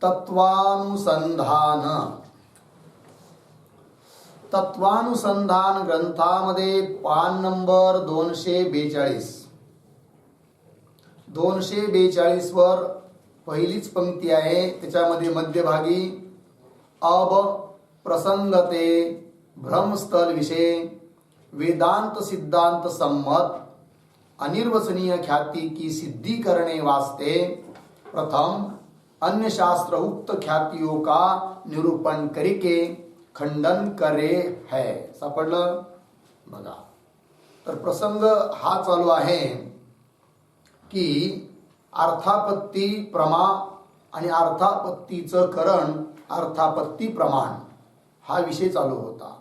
तत्वानुसंधान. तत्वानुसंधान ग्रंथामध्ये पान नंबर 242. 242 वर पहिलीच पंक्ती आहे. त्याच्यामध्ये मध्यभागी अब प्रसंगते भ्रमस्थल विषय वेदांत सिद्धांत सम्मत अनिर्वचनीय ख्याति की सिद्धि करने वास्ते प्रथम अन्य शास्त्र उक्त ख्यातियों का निरूपण करके खंडन करे है. सापडलं बघा. तर प्रसंग हा चालू आहे की अर्थापत्ती प्रमा आणि अर्थापत्तीचं करण, अर्थापत्ती प्रमाण हा विषय चालू होता.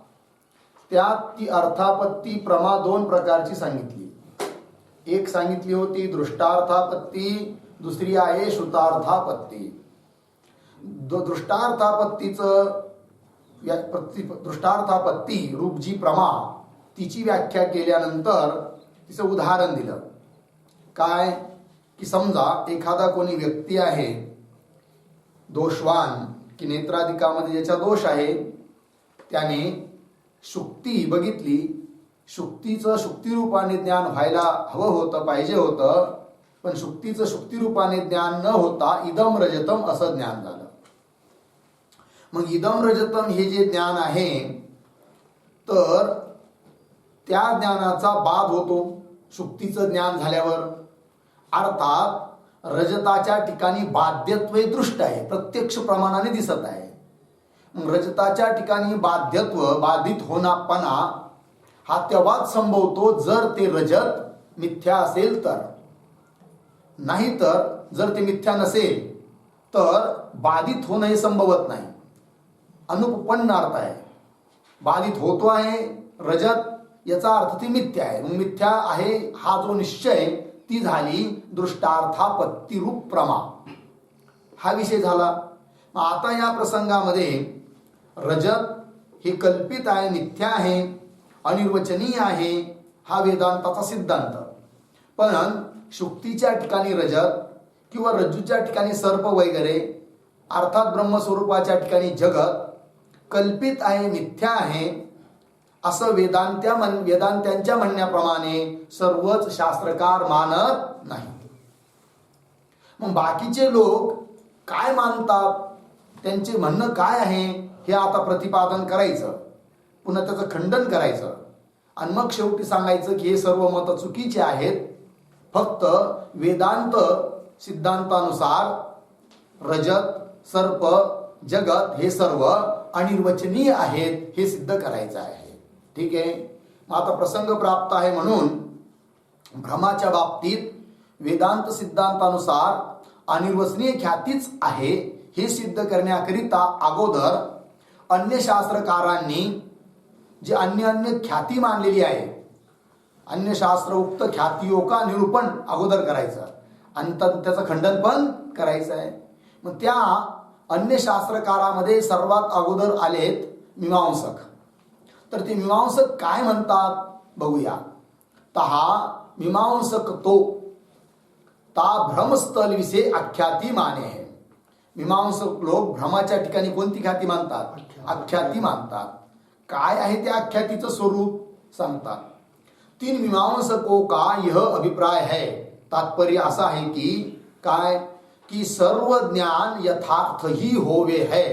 त्यात ती अर्थापत्ती प्रमा दोन प्रकारची सांगितली. एक सांगितली होती दृष्टार्थापत्ती, दुसरी आहे श्रुतार्थापत्ती. दृष्टार्थापत्ती रूप जी प्रमा तिची व्याख्या केल्यानंतर तिचं उदाहरण दिलं. काय की समजा एखादा कोणी व्यक्ती आहे दोषवान की नेत्राधिकामध्ये ज्याचा दोष आहे, त्याने शुक्ती बघितली. शुक्तीचं शुक्तिरूपाने ज्ञान व्हायला हवं होतं, पाहिजे होतं, पण शुक्तीचं शुक्तिरूपाने ज्ञान न होता इदम रजतम असं ज्ञान झालं. मग इदम रजतम हे जे ज्ञान आहे तर त्या ज्ञानाचा बाध होतो शुक्तीचं ज्ञान झाल्यावर. अर्थात रजताच्या ठिकाणी बाध्यत्व हे दृष्ट आहे, प्रत्यक्ष प्रमाणाने दिसत आहे. मग रजताच्या ठिकाणी बाध्यत्व, बाधित होणापणा हा तेव्हाच संभवतो जर ते रजत मिथ्या असेल तर. नाहीतर जर ते मिथ्या नसेल तर बाधित होणं हे संभवत नाही. अनुपन्न अर्थ आहे. बाधित होतो आहे रजत याचा अर्थ ती मिथ्या आहे. मग मिथ्या आहे हा जो निश्चय, ती झाली दृष्टार्थापत्ती रूप प्रमा. हा विषय झाला. आता या प्रसंगामध्ये रजत हे कल्पित आहे, मिथ्या आहे, अनिर्वचनीय आहे, हा वेदांताचा सिद्धांत. पण शुक्तीच्या ठिकाणी रजत किंवा रज्जूच्या ठिकाणी सर्प वगैरे अर्थात ब्रह्मस्वरूपाच्या ठिकाणी जगत कल्पित आहे, मिथ्या आहे असं वेदांत्यांच्या म्हणण्याप्रमाणे सर्वच शास्त्रकार मानत नाही. मग बाकीचे लोक काय मानतात, त्यांचे म्हणणं काय आहे हे आता प्रतिपादन करायचं, पुन्हा त्याचं खंडन करायचं आणि मग शेवटी सांगायचं की हे सर्व मत चुकीचे आहेत. फक्त वेदांत सिद्धांतानुसार रजत, सर्प, जगत हे सर्व अनिर्वचनीय आहेत हे सिद्ध करायचं आहे. ठीक आहे. मग आता प्रसंग प्राप्त आहे म्हणून भ्रमाच्या बाबतीत वेदांत सिद्धांतानुसार अनिर्वचनीय ख्यातीच आहे हे सिद्ध करण्याकरिता अगोदर अन्य शास्त्रकारांनी जे अन्य ख्याती मानलेली आहे, अन्य शास्त्र उक्त ख्यातियों का निरूपण अगोदर करायचं आणि त्याचं खंडन पण करायचं आहे. मग त्या अन्य शास्त्रकारामध्ये सर्वात अगोदर आलेत मीमांसक. तर ते मीमांसक काय म्हणतात बघूया. तहा मीमांसक तो ता भ्रमस्थल विषय आख्याती माने है. मीमांसक लोक भ्रमाच्या ठिकाणी कोणती ख्याती मानतात? आख्याती मानतात. काय आहे त्या आख्यातीचं स्वरूप सांगतात. तीन मीमांसकों का यह अभिप्राय है. तात्पर्य असा आहे की काय की सर्व ज्ञान यथार्थ ही होवे है,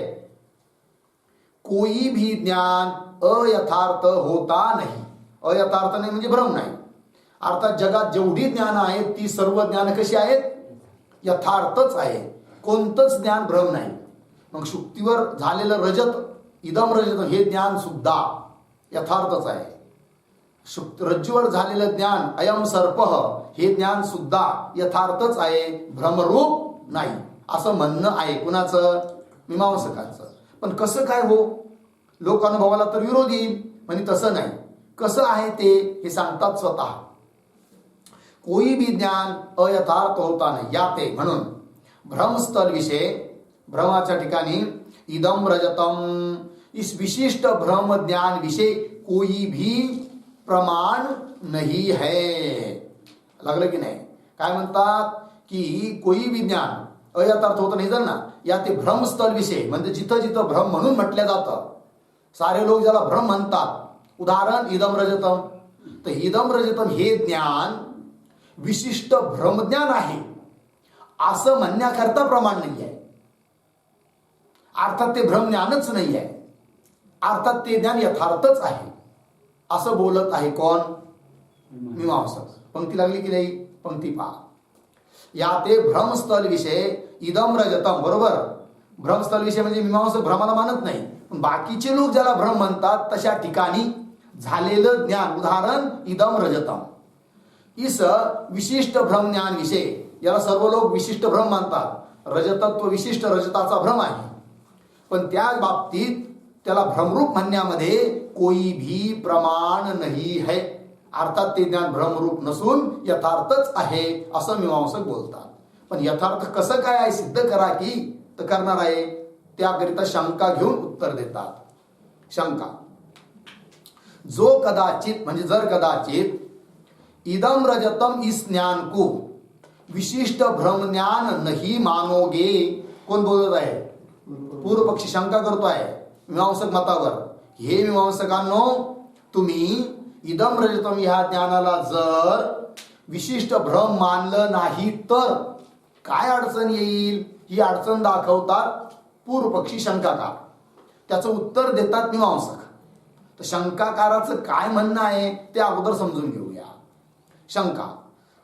कोई भी ज्ञान अयथार्थ होता नाही. अयथार्थ नाही म्हणजे भ्रम नाही. अर्थात जगात जेवढी ज्ञान आहेत ती सर्व ज्ञान कशी आहेत? यथार्थच आहे. कोणतंच ज्ञान भ्रम नाही. मग शुक्तीवर झालेलं रजत, इदम रजत हे ज्ञान सुद्धा यथार्थच आहे. रज्जूवर झालेलं ज्ञान अयम सर्प हे ज्ञान सुद्धा यथार्थच आहे, भ्रमरूप नाही असं म्हणणं आहे. कुणाचं? मीमांसकांचं. पण कसं काय हो? लोकानुभवाला तर विरोध येईल. म्हणजे तसं नाही. कसं आहे ते हे सांगतात स्वतः. कोई भी ज्ञान अयथार्थ होता नाही याते. म्हणून भ्रमस्थल विषय, भ्रमाच्या ठिकाणी इदम रजतम, इस विशिष्ट भ्रम ज्ञान विषय कोई भी प्रमाण नहीं है. लागलं की नाही? काय म्हणतात की कोई भी ज्ञान अयथार्थ होत नाही ना. या ते भ्रमस्थल विषय म्हणजे जिथं जिथं भ्रम म्हणून म्हटलं जातं, सारे लोक ज्याला भ्रम म्हणतात. उदाहरण इदम रजतम. तर इदम रजतम हे ज्ञान विशिष्ट भ्रमज्ञान आहे असं म्हणण्याकरता प्रमाण नाही आहे. अर्थात ते भ्रमज्ञानच नाही आहे, अर्थात ते ज्ञान यथार्थच आहे असं बोलत आहे कोण? मीमांसक. पंक्ती लागली की नाही? पंक्ती पहा. या ते भ्रमस्थल विषय इदम रजतम. बरोबर, भ्रमस्थल विषय म्हणजे मीमांसक भ्रमाला मानत नाही, पण बाकीचे लोक ज्याला भ्रम म्हणतात तशा ठिकाणी झालेलं ज्ञान. उदाहरण इदम रजतम. इस विशिष्ट भ्रम ज्ञान विषय, याला सर्व लोक विशिष्ट भ्रम मानतात. रजतत्व विशिष्ट रजताचा भ्रम आहे, पण त्या बाबतीत त्याला भ्रमरूप म्हणण्यामध्ये कोई भी प्रमाण नाही है. अर्थात ते ज्ञान भ्रमरूप नसून यथार्थच आहे असं मीमांसक बोलतात. पण यथार्थ कसं काय आहे सिद्ध करा की, तर करणार आहे त्याकरिता शंका घेऊन उत्तर देतात. शंका. जो कदाचित म्हणजे जर कदाचित इदम रजतम इस ज्ञान को विशिष्ट भ्रम ज्ञान नहीं मानोगे. कोण बोलत आहे? पूर्व पक्षी शंका करतो आहे मीमांसक मतावर. हे मीमांसकांनो, तुम्ही इदम रजतम ह्या ज्ञानाला जर विशिष्ट भ्रम मानलं नाही तर काय अडचण येईल, ही अडचण दाखवतात पूर्व पक्षी शंकाकार. त्याचं उत्तर देतात मीमांसक. तर शंकाकाराचं काय म्हणणं आहे ते अगोदर समजून घेऊया. शंका.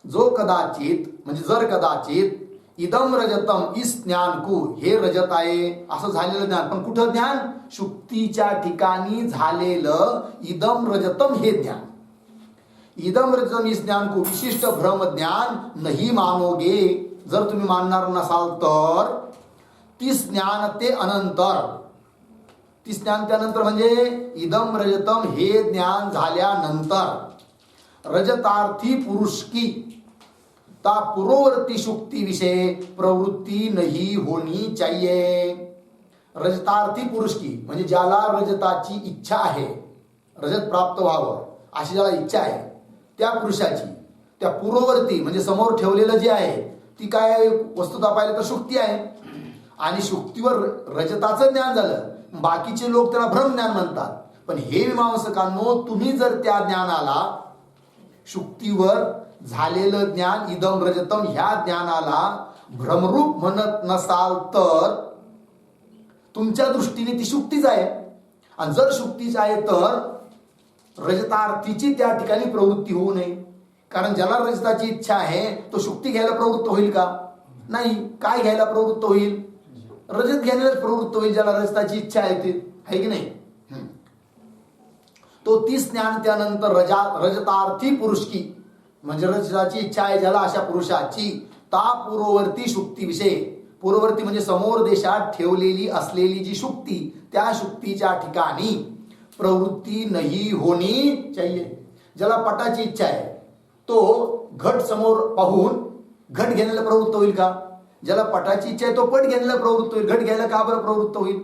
जो कदाचित म्हणजे जर कदाचित इदम रजतम इस ज्ञान को, हे रजत आहे असं झालेलं ज्ञान, पण कुठं ज्ञान? शुक्तीच्या ठिकाणी झालेलं इदम रजतम हे ज्ञान. इदम रजतम इस ज्ञान को विशिष्ट भ्रम ज्ञान नहीं मानोगे. जर तुम्ही मानणार नसाल तर तीस ज्ञान ते अनंतर, तीस ज्ञान त्यानंतर म्हणजे इदम रजतम हे ज्ञान झाल्यानंतर रजतार्थी पुरुष की ता पूर्ववर्ती शुक्ति विषय प्रवृत्ती नहीं होनी चाहिए. रजतार्थी पुरुष की म्हणजे ज्याला रजताची इच्छा आहे, रजत प्राप्त व्हावं अशी ज्याला इच्छा आहे, त्या पुरुषाची त्या पूर्ववर्ती म्हणजे समोर ठेवलेलं जे आहे ती काय वस्तुता पाहिलं तर शुक्ती आहे. आणि शुक्तीवर रजताचं ज्ञान झालं, बाकीचे लोक त्याला भ्रमज्ञान म्हणतात. पण हे मीमांसकांनो, तुम्ही जर त्या ज्ञानाला शुक्तीवर झालेलं ज्ञान इदम रजतम ह्या ज्ञानाला भ्रमरूप म्हणत नसाल तर तुमच्या दृष्टीने ती शुक्तीच आहे. आणि जर शुक्तीच आहे तर रजतार्थीची त्या ठिकाणी प्रवृत्ती होऊ नये. कारण ज्याला रजताची इच्छा आहे तो शुक्ती घ्यायला प्रवृत्त होईल का? नाही. काय घ्यायला प्रवृत्त होईल? रजत घ्यायला प्रवृत्त होईल ज्याला रजताची इच्छा आहे ते, आहे की नाही? तो तीस ज्ञान त्यानंतर रजतार्थी पुरुष की म्हणजे रजताची इच्छा आहे ज्याला, अशा पुरुषाची ता पूर्ववर्ती शुक्ती विषय, पूर्ववर्ती म्हणजे समोर देशात ठेवलेली असलेली जी शुक्ती, त्या शुक्तीच्या ठिकाणी प्रवृत्ती नहीं होनी चाहिए. ज्याला पटाची इच्छा आहे तो घट समोर पाहून घट घेण्याला प्रवृत्त होईल का? ज्याला पटाची इच्छा आहे तो पट घेण्याला प्रवृत्त होईल. घट घ्यायला का बरं प्रवृत्त होईल?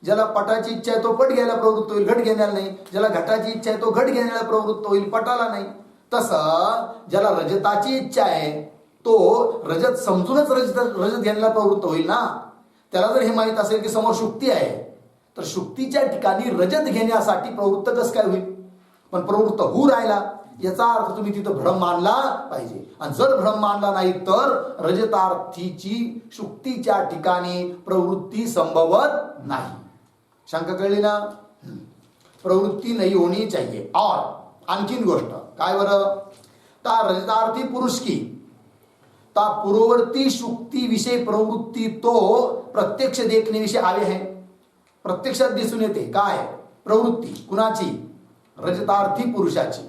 ज्याला पटाची इच्छा आहे तो पट घ्यायला प्रवृत्त होईल, घट घेण्याला नाही. ज्याला घटाची इच्छा आहे तो घट घेण्याला प्रवृत्त होईल, पटाला नाही. तसं ज्याला रजताची इच्छा आहे तो रजत समजूनच रजत घेण्याला प्रवृत्त होईल ना. त्याला जर हे माहित असेल की समोर शुक्ती आहे तर शुक्तीच्या ठिकाणी रजत घेण्यासाठी प्रवृत्त कसं काय होईल? पण प्रवृत्त होऊ राहिला याचा अर्थ तुम्ही तिथं भ्रम मानला पाहिजे. आणि जर भ्रम मानला नाही तर रजतार्थीची शुक्तीच्या ठिकाणी प्रवृत्ती संभवत नाही. शंका कळली ना? प्रवृत्ती नाही होनी चाहिए. और आणखीन गोष्ट काय बरं? ता रजतार्थी पुरुष की ता पूर्ववर्ती शुक्ती विषय प्रवृत्ती तो प्रत्यक्ष देखने विषय आवे है. प्रत्यक्षात दिसून येते काय प्रवृत्ती? कुणाची? रजतार्थी पुरुषाची.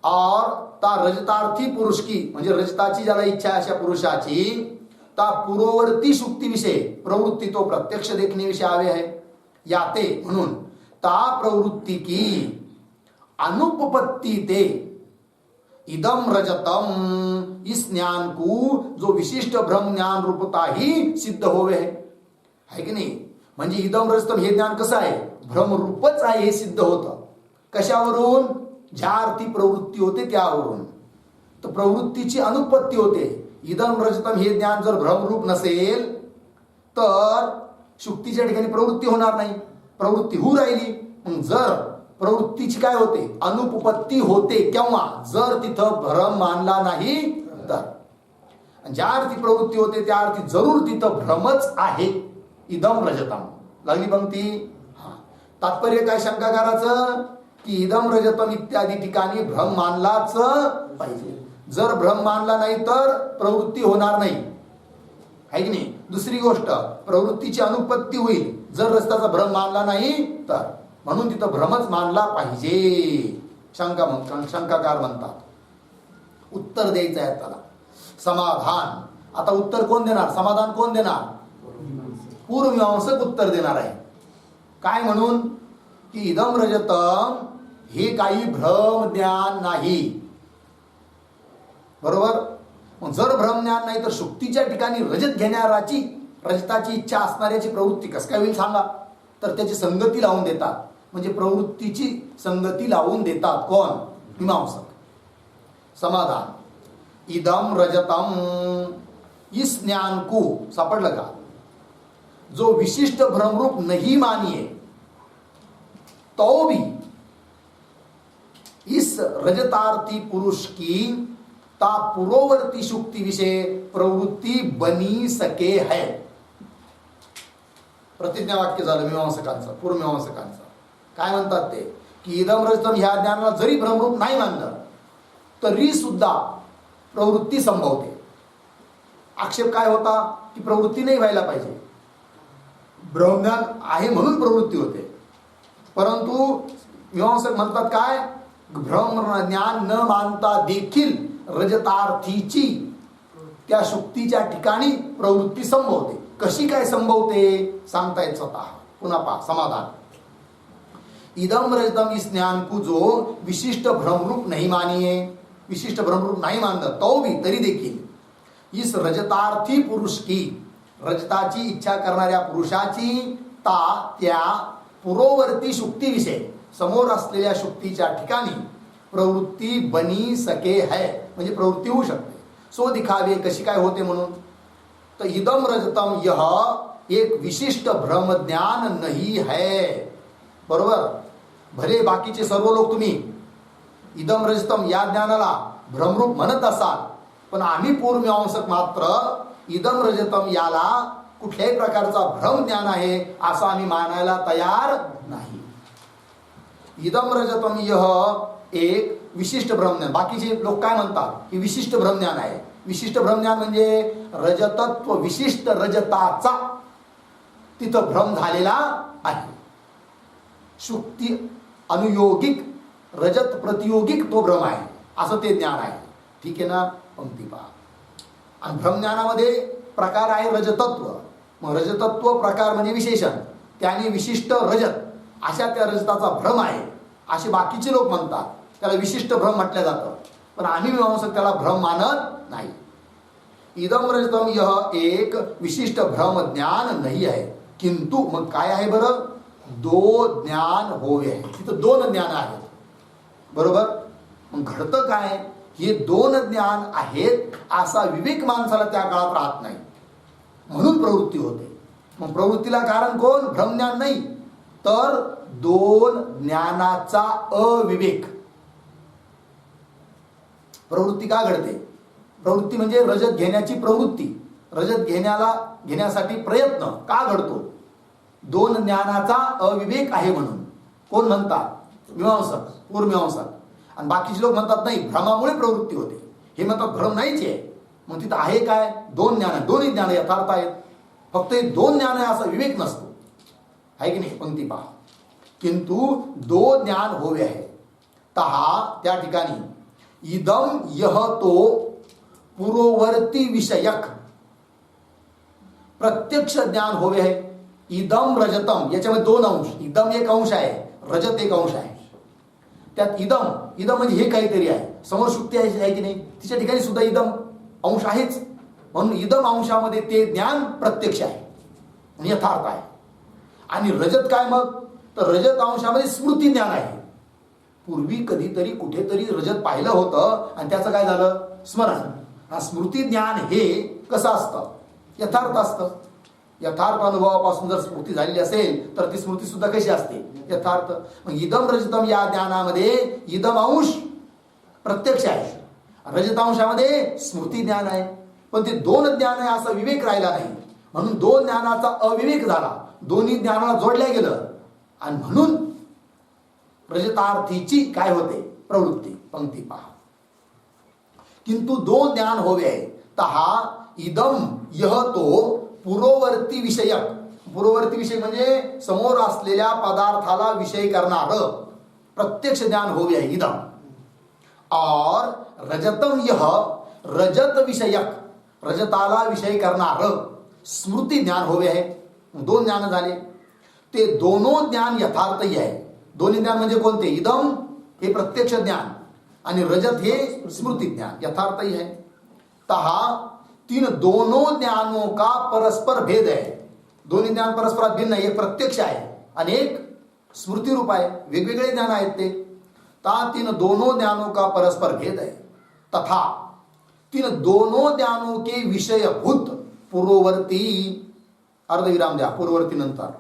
और ता रजतार्थी पुरुष की म्हणजे रजताची ज्याला इच्छा अशा पुरुषाची ता पूर्ववर्ती शुक्ती विषय प्रवृत्ती तो प्रत्यक्ष देखने विषय आवे है. याते म्हणून ता प्रवृत्ती की अनुपपत्ति ते इदम रजतम इस ज्ञान को जो विशिष्ट ब्रह्म ज्ञान रूपता ही सिद्ध होवे है की नाही? म्हणजे इदम रजतम हे ज्ञान कसं आहे? भ्रमरूपच आहे हे सिद्ध होतं. कशावरून? ज्या अर्थी प्रवृत्ती होते त्यावरून. तर प्रवृत्तीची अनुपत्ती होते. इदम रजतम हे ज्ञान जर भ्रमरूप नसेल तर शुक्तीच्या ठिकाणी प्रवृत्ती होणार नाही, प्रवृत्ती होऊ राहिली. मग जर प्रवृत्तीची काय होते, अनुपपत्ती होते केव्हा, जर तिथं भ्रम मानला नाही तर. ज्या अर्थी प्रवृत्ती होते त्या अर्थी जरूर तिथं भ्रमच आहे. इदम रजतम लागली पंक्ती. तात्पर्य काय शंकाकाराचं, की इदम रजतम इत्यादी ठिकाणी भ्रम मानलाच पाहिजे. जर भ्रम मानला नाही तर प्रवृत्ती होणार नाही, आहे की नाही. दुसरी गोष्ट, प्रवृत्तीची अनुपत्ती होईल जर रस्त्याचा भ्रम मानला नाही तर, म्हणून तिथं भ्रमच मानला पाहिजे. शंकाकार म्हणतात. उत्तर द्यायचं आहे त्याला. समाधान. आता उत्तर कोण देणार, समाधान कोण देणार, पूर्वमीमांसक उत्तर देणार आहे. काय म्हणून, की इदम रजतम हे काही भ्रम ज्ञान नाही. बरोबर. मग जर भ्रम ज्ञान नाही तर शुक्तीच्या ठिकाणी रजत घेणाराची, रजताची इच्छा असणाऱ्याची प्रवृत्ती कसं काय होईल सांगा. तर त्याची संगती लावून देतात, म्हणजे प्रवृत्तीची संगती लावून देतात कोण, मीमांसक. समाधान. इदम रजतम इस ज्ञान को, सापडलं का, जो विशिष्ट भ्रमरूप नहीं मानिए तो भी इस रजतार्थी पुरुष की ता पूर्ववर्ती शुक्ति विषय प्रवृत्ति बनी सके है. प्रतिज्ञा वाक्य झालं मीमांसकांचं, पूर्वमीमांसकांचं. काय म्हणतात ते, की इदम रजतम ह्या ज्ञानाला जरी भ्रमरूप नाही मानलं तरी सुद्धा प्रवृत्ती संभवते. आक्षेप काय होता, की प्रवृत्ती नाही व्हायला पाहिजे, ब्रह्मज्ञान आहे म्हणून प्रवृत्ती होते. परंतु मीमांसक म्हणतात काय, ब्रह्मज्ञान न मानता देखील रजतार्थीची त्या शुक्तीच्या ठिकाणी प्रवृत्ती संभवते. कशी काय संभवते सांगता येत स्वतः. पुन्हा पहा समाधान. इदम रजतम इस ज्ञान को जो विशिष्ट भ्रमरूप नहीं मानिए, विशिष्ट भ्रमरूप नाही मानलं तो भी तरी देखील इस रजतार्थी पुरुष की, रजताची इच्छा करणाऱ्या पुरुषाची ता त्या पूर्ववर्ती शुक्तीविषयी, समोर असलेल्या शुक्तीच्या ठिकाणी प्रवृत्ती बनी सके है, म्हणजे प्रवृत्ती होऊ शकते. सो दिखावे कशी काय होते म्हणून. तर इदम रजतम यह एक विशिष्ट भ्रम ज्ञान नहीं है. बरोबर. भले बाकीचे सर्व लोक तुम्ही इदम रजतम या ज्ञानाला भ्रमरूप म्हणत असाल, पण आम्ही पूर्वमीमांसक मात्र इदम रजतम याला कुठल्याही प्रकारचा भ्रम ज्ञान आहे असं आम्ही मानायला तयार नाही. इदम रजतम यह एक विशिष्ट ब्रह्मज्ञान. बाकीचे लोक काय म्हणतात, की विशिष्ट ब्रह्मज्ञान आहे. विशिष्ट ब्रह्मज्ञान म्हणजे रजतत्व विशिष्ट रजताचा तिथं भ्रम झालेला आहे. शुक्ती अनुयोगिक, रजत प्रतियोगिक तो भ्रम आहे, असं ते ज्ञान आहे. ठीक आहे ना. पंक्ती पहा. आणि ब्रह्मज्ञानामध्ये प्रकार आहे रजतत्व. मग रजतत्व प्रकार म्हणजे विशेषण, त्याने विशिष्ट रजत अशा त्या रजताचा भ्रम आहे असे बाकीचे लोक म्हणतात. त्याला विशिष्ट भ्रम म्हटलं जातं, पण आम्ही मीमांसक त्याला भ्रम मानत नाही. इदम रजतम यह एक विशिष्ट भ्रम ज्ञान नाही आहे, किंतु मग काय आहे बरं, दो ज्ञान होवे आहे. तिथं दोन ज्ञान आहेत. बरोबर. मग घडतं काय, हे दोन ज्ञान आहेत असा विवेक माणसाला त्या काळात राहत नाही, म्हणून प्रवृत्ती होते. मग प्रवृत्तीला कारण कोण, भ्रमज्ञान नाही तर दोन ज्ञानाचा अविवेक. प्रवृत्ती का घडते, प्रवृत्ती म्हणजे रजत घेण्याची प्रवृत्ती, रजत घेण्यासाठी प्रयत्न का घडतो, दोन ज्ञानाचा अविवेक आहे म्हणून. कोण म्हणतात, मीमांसक, पूर्वमीमांसक. आणि बाकीचे लोक म्हणतात नाही, भ्रमामुळे प्रवृत्ती होते. हे म्हणतात भ्रम नाहीच आहे. मग तिथं आहे काय, दोन ज्ञान, दोन्ही ज्ञान यथार्थ आहेत, फक्त हे दोन ज्ञान आहे असा विवेक नसतो. आहे की नाही. पंक्ती पहा. किंतु दो ज्ञान होवे आहे तहा त्या ठिकाणी इदम यह तो पूर्ववर्ती विषयक प्रत्यक्ष ज्ञान होवे आहे. इदम रजतम याच्यामध्ये दोन अंश, इदम एक अंश आहे, रजत एक अंश आहे. त्यात इदम, इदम म्हणजे हे काहीतरी आहे, समोर शुक्ती आहे की नाही, तिच्या ठिकाणी सुद्धा इदम अंश आहेच. म्हणून इदम अंशामध्ये ते ज्ञान प्रत्यक्ष आहे आणि यथार्थ आहे. आणि रजत काय मग, तर रजत अंशामध्ये स्मृती ज्ञान आहे. पूर्वी कधीतरी कुठेतरी रजत पाहिलं होतं आणि त्याचं काय झालं, स्मरण. हा स्मृती ज्ञान हे कसं असतं? यथार्थ असतं. यथार्थ अनुभवापासून जर स्मृती झालेली असेल तर ती स्मृती सुद्धा कशी असते? यथार्थ. मग इदम रजतम या ज्ञानामध्ये इदम अंश प्रत्यक्ष आहे, रजतांशामध्ये स्मृती ज्ञान आहे. पण ते दोन ज्ञान आहे असा विवेक राहिला नाही, म्हणून दोन ज्ञानाचा अविवेक झाला, दोन्ही ज्ञानाला जोडल्या गेलं आणि म्हणून रजतार्थीची काय होते? प्रवृत्ती. पंक्ती पहा. किंतु दोन ज्ञान होवे तहा इदम यह तो पूर्ववर्ती विषयक. पूर्ववर्ती विषय म्हणजे समोर असलेल्या पदार्थाला विषय करणार प्रत्यक्ष ज्ञान होवे आहे इदम. और रजतम यह रजत विषयक, रजताला विषय करणार स्मृती ज्ञान होवे आहे. दोन ज्ञान झाले. ते दोनों ज्ञान यथार्थही आहे. दोन्ही ज्ञान म्हणजे कोणते? इदम हे प्रत्यक्ष ज्ञान आणि रजत हे स्मृती ज्ञान यथार्थही है. तहा तीन दोनों ज्ञानों का परस्पर भेद है. दोन्ही ज्ञान परस्परात भिन्न आहे. एक प्रत्यक्ष आहे आणि एक स्मृती रूप आहे. वेगवेगळे ज्ञान आहेत ते. ता तीन दोनों ज्ञानों का परस्पर भेद है. तथा तीन दोनों ज्ञानों के विषयभूत पूर्ववर्ती, अर्धविराम द्या, पूर्ववर्ती नंतर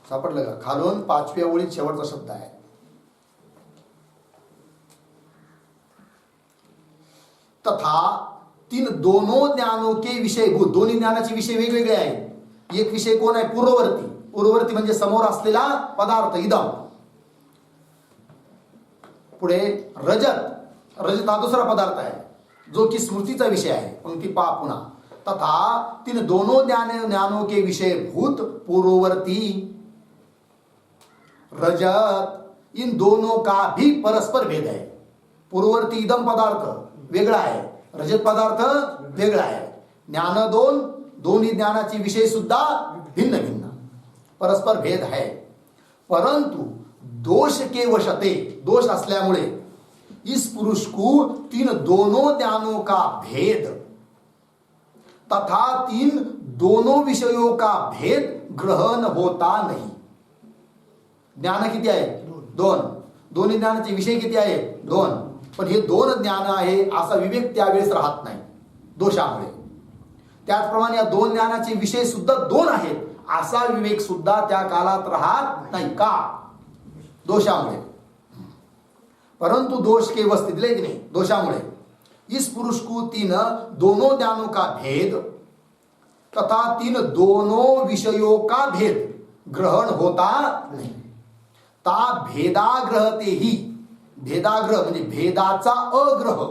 सापडलं का? खालून 5व्या ओळीत शेवटचा शब्द आहे. तथा तीन दोनों ज्ञानों के विषयभूत, दोन्ही ज्ञानाचे विषय वेगवेगळे आहेत. एक विषय कोण आहे? पूर्ववर्ती. पूर्ववर्ती म्हणजे समोर असलेला पदार्थ इदम. पुढे रजत. रजत हा दुसरा पदार्थ आहे जो की स्मृतीचा विषय आहे. पंक्ती पहा पुन्हा. तथा तीन दोनों ज्ञानों के विषयभूत पूर्ववर्ती रजत, इन दोनों का भी परस्पर भेद है. पूर्ववर्ती इदम पदार्थ वेगळा आहे, रजत पदार्थ वेगळा आहे. ज्ञान दोन, दोन्ही ज्ञानाचे विषय सुद्धा भिन्न भिन्न, परस्पर भेद है. परंतु दोष के वशते, दोष असल्यामुळे इस पुरुष को तीन दोनों ज्ञानों का भेद तथा तीन दोनों विषयों का भेद ग्रहण होता नहीं. ज्ञान किती आहे? दोन. दोन्ही ज्ञानाचे विषय किती आहे? दोन. पण हे दोन ज्ञान आहे असा विवेक त्यावेळेस राहत नाही दोषामुळे. त्याचप्रमाणे या दोन ज्ञानाचे विषय सुद्धा दोन आहेत असा विवेक सुद्धा त्या काळात राहत नाही. का? दोषामुळे. परंतु दोष के वस्ती दिले की नाही? दोषामुळे. इस पुरुष को तीन दोनों ज्ञानों का भेद तथा तीन दोनों विषयों का भेद ग्रहण होता नहीं. ता भेदाग्रहते ही, भेदाग्रह म्हणजे भेदाचा अग्रह,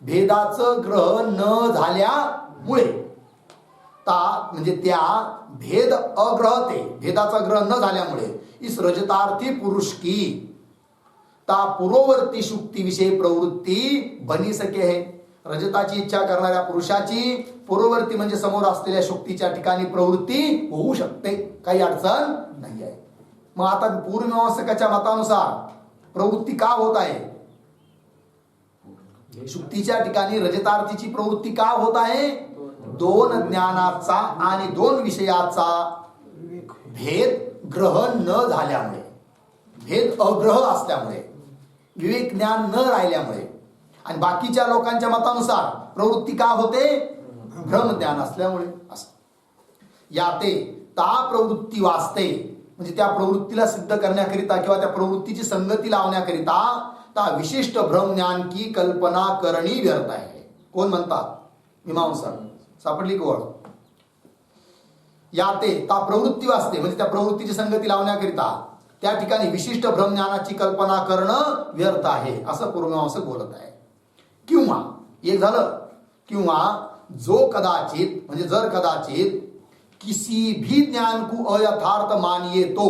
भेदाचं ग्रह न झाल्यामुळे, ता म्हणजे त्या भेद अग्रहते, भेदाचा ग्रह न झाल्यामुळे इस रजतार्थी पुरुष की ता पूर्ववर्ती शुक्ती विषयी प्रवृत्ती बनी सके है. रजताची इच्छा करणाऱ्या पुरुषाची पूर्ववर्ती म्हणजे समोर असलेल्या शुक्तीच्या ठिकाणी प्रवृत्ती होऊ शकते. काही अडचण नाही आहे. मग आता पूर्वमीमांसकाच्या मतानुसार प्रवृत्ती का होत आहे? शुक्तीच्या ठिकाणी रजतार्थीची प्रवृत्ती का होत आहे? दोन ज्ञानाचा आणि दोन विषयाचा भेद ग्रहण न झाल्यामुळे, भेद अग्रह असल्यामुळे, विवेक ज्ञान न राहिल्यामुळे. आणि बाकीच्या लोकांच्या मतानुसार प्रवृत्ती का होते? भ्रमज्ञान असल्यामुळे. असं याते ता प्रवृत्ती वाचते म्हणजे त्या प्रवृत्तीला सिद्ध करण्याकरिता किंवा त्या प्रवृत्तीची संगती लावण्याकरिता ता विशिष्ट भ्रमज्ञान की कल्पना करणी व्यर्थ आहे. कोण म्हणतात? मीमांसक. सापडली कोण? याते ता प्रवृत्ती वाचते म्हणजे त्या प्रवृत्तीची संगती लावण्याकरिता त्या ठिकाणी विशिष्ट भ्रमज्ञानाची कल्पना करणं व्यर्थ आहे असं पूर्वमीमांसक बोलत आहे. किंवा एक झालं, किंवा जो कदाचित म्हणजे जर कदाचित किसी भी ज्ञान को अयथार्थ मानिए तो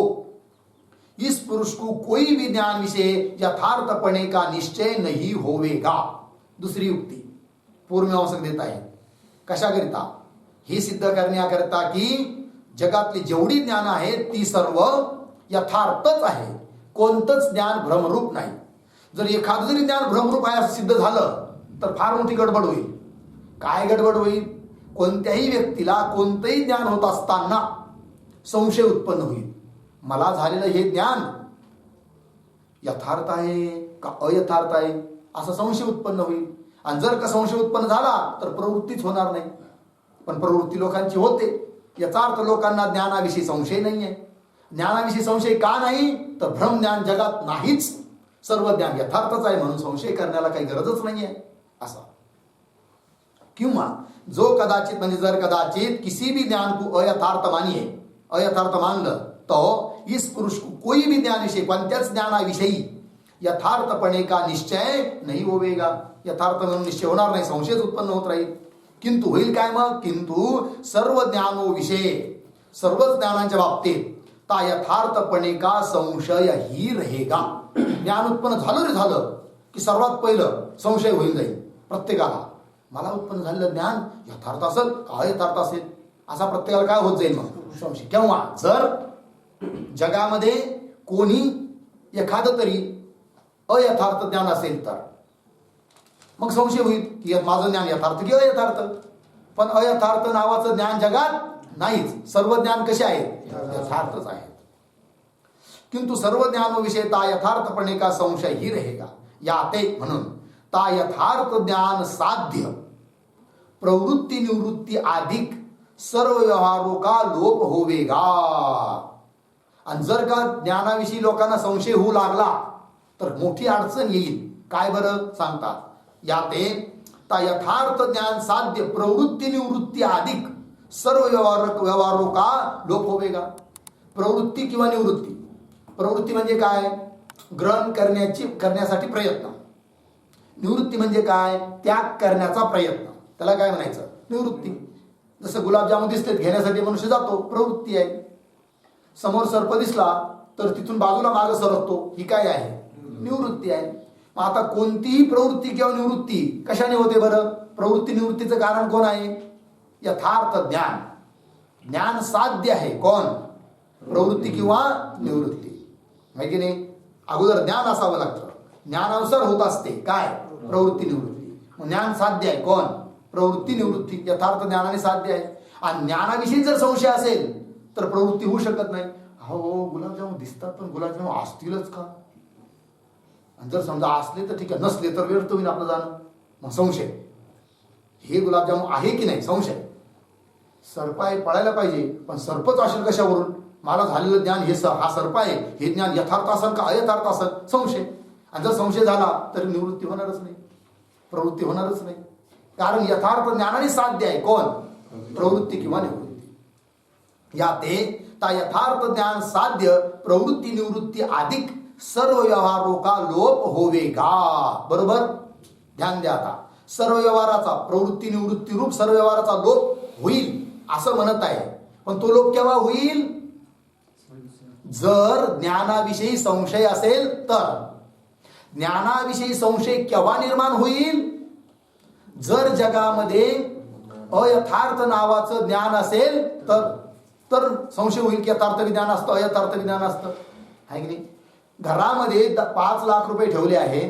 इस पुरुष को कोई भी ज्ञान विषय यथार्थपणे का निश्चय नहीं होवेगा. दुसरी युक्ती पूर्वमीमांसक देत आहे. कशाकरिता? हे सिद्ध करण्याकरिता की जगातली जेवढी ज्ञान आहेत ती सर्व यथार्थच आहे, कोणतंच ज्ञान भ्रमरूप नाही. जर एखादं जरी ज्ञान भ्रमरूप आहे असं सिद्ध झालं तर फार मोठी गडबड होईल. काय गडबड होईल? कोणत्याही व्यक्तीला कोणतंही ज्ञान होत असताना संशय उत्पन्न होईल. मला झालेलं हे ज्ञान यथार्थ आहे का अयथार्थ आहे? असा संशय उत्पन्न होईल. आणि जर का संशय उत्पन्न झाला तर प्रवृत्तीच होणार नाही. पण प्रवृत्ती लोकांची होते. याचा अर्थ लोकांना ज्ञानाविषयी संशय नाहीये. ज्ञानाविषयी संशय का नाही? तर भ्रमज्ञान जगात नाहीच. सर्व ज्ञान यथार्थच आहे म्हणून संशय करण्याला काही गरजच नाहीये असा. किंवा जो कदाचित म्हणजे जर कदाचित किसी भी ज्ञान को अयथार्थ मानिए, अयथार्थ मानलं तो इस पुरुष को कोई भी ज्ञान विषय कोणत्याच ज्ञानाविषयी यथार्थपणे का निश्चय नाही होवेगा. यथार्थ म्हणून निश्चय होणार नाही, संशयच उत्पन्न होत राहील. किंतु होईल काय मग? किंतु सर्व ज्ञानो विषय, सर्वच ज्ञानांच्या बाबतीत ता यथार्थपणे का संशय ही रहेगा. ज्ञान उत्पन्न झालं रे झालं की सर्वात पहिलं संशय होईल जाईल प्रत्येकाला. मला उत्पन्न झालेलं ज्ञान यथार्थ असेल का अयथार्थ असेल असा प्रत्येकाला काय होत जाईल मग संशय. केव्हा? जर जगामध्ये कोणी एखादं तरी अयथार्थ ज्ञान असेल तर मग संशय होईल की माझं ज्ञान यथार्थ की अयथार्थ. पण अयथार्थ नावाचं ज्ञान जगात नाहीच. सर्व ज्ञान कसे आहेत? यथार्थच आहेत. किंतु सर्व ज्ञानोविषय ता यथार्थपणे का संशय ही रहेगा. याते म्हणून ता यथार्थ ज्ञान साध्य प्रवृत्ती निवृत्ती अधिक सर्व व्यवहारों का लोप होवेगा. आणि जर का ज्ञानाविषयी लोकांना संशय होऊ लागला तर मोठी अडचण येईल. काय बरं सांगतात? याते ता यथार्थ ज्ञान साध्य प्रवृत्ती निवृत्ती अधिक सर्व व्यवहारों का लोप होवेगा. प्रवृत्ती किंवा निवृत्ती. प्रवृत्ती म्हणजे काय? ग्रहण करण्यासाठी प्रयत्न. निवृत्ती म्हणजे काय? त्याग करण्याचा प्रयत्न. त्याला काय म्हणायचं? निवृत्ती. जसं गुलाबजामुन दिसतेत घेण्यासाठी मनुष्य जातो, प्रवृत्ती आहे. समोर सर्प दिसला तर तिथून बाजूला मागे सरकतो, ही काय आहे? निवृत्ती आहे. मग आता कोणतीही प्रवृत्ती किंवा निवृत्ती कशाने होते बरं? प्रवृत्ती निवृत्तीचं कारण कोण आहे? यथार्थ ज्ञान. ज्ञान साध्य आहे. कोण? प्रवृत्ती किंवा निवृत्ती. माहिती की नाही? अगोदर ज्ञान असावं लागतं. ज्ञानानुसार होत असते काय? प्रवृत्ती निवृत्ती. मग ज्ञान साध्य आहे. कोण? प्रवृत्ती निवृत्ती. यथार्थ ज्ञानाने साध्य आहे. आणि ज्ञानाविषयी जर संशय असेल तर प्रवृत्ती होऊ शकत नाही. हो गुलाबजामुन दिसतात पण गुलाबजामुन असतीलच का? आणि जर समजा असले तर ठीक आहे, नसले तर व्यर्थ होईल आपलं जाणं. मग संशय, हे गुलाबजामुन आहे की नाही? संशय. सर्प आहे, पळायला पाहिजे, पण सर्पच असेल कशावरून? मला झालेलं ज्ञान हे हा सर्प आहे हे ज्ञान यथार्थ असेल का अयथार्थ असेल? संशय. आणि जर संशय झाला तर निवृत्ती होणारच नाही, प्रवृत्ती होणारच नाही. कारण यथार्थ ज्ञानाने साध्य आहे. कोण? प्रवृत्ती किंवा निवृत्ती. याते ता यथार्थ ज्ञान साध्य प्रवृत्ती निवृत्ती अधिक सर्व व्यवहारों का लोप होवेगा. बरोबर? ध्यान द्या. आता सर्व व्यवहाराचा, प्रवृत्ती निवृत्ती रूप सर्व व्यवहाराचा लोप होईल असं म्हणत आहे. पण तो लोप केव्हा होईल? जर ज्ञानाविषयी संशय असेल तर. ज्ञानाविषयी संशय केव्हा निर्माण होईल? जर जगामध्ये अयथार्थ नावाचं ज्ञान असेल तर संशय होईल की यथार्थ विज्ञान असतं अयथार्थ विज्ञान असतं. आहे की नाही? घरामध्ये 5 लाख रुपये ठेवले आहे.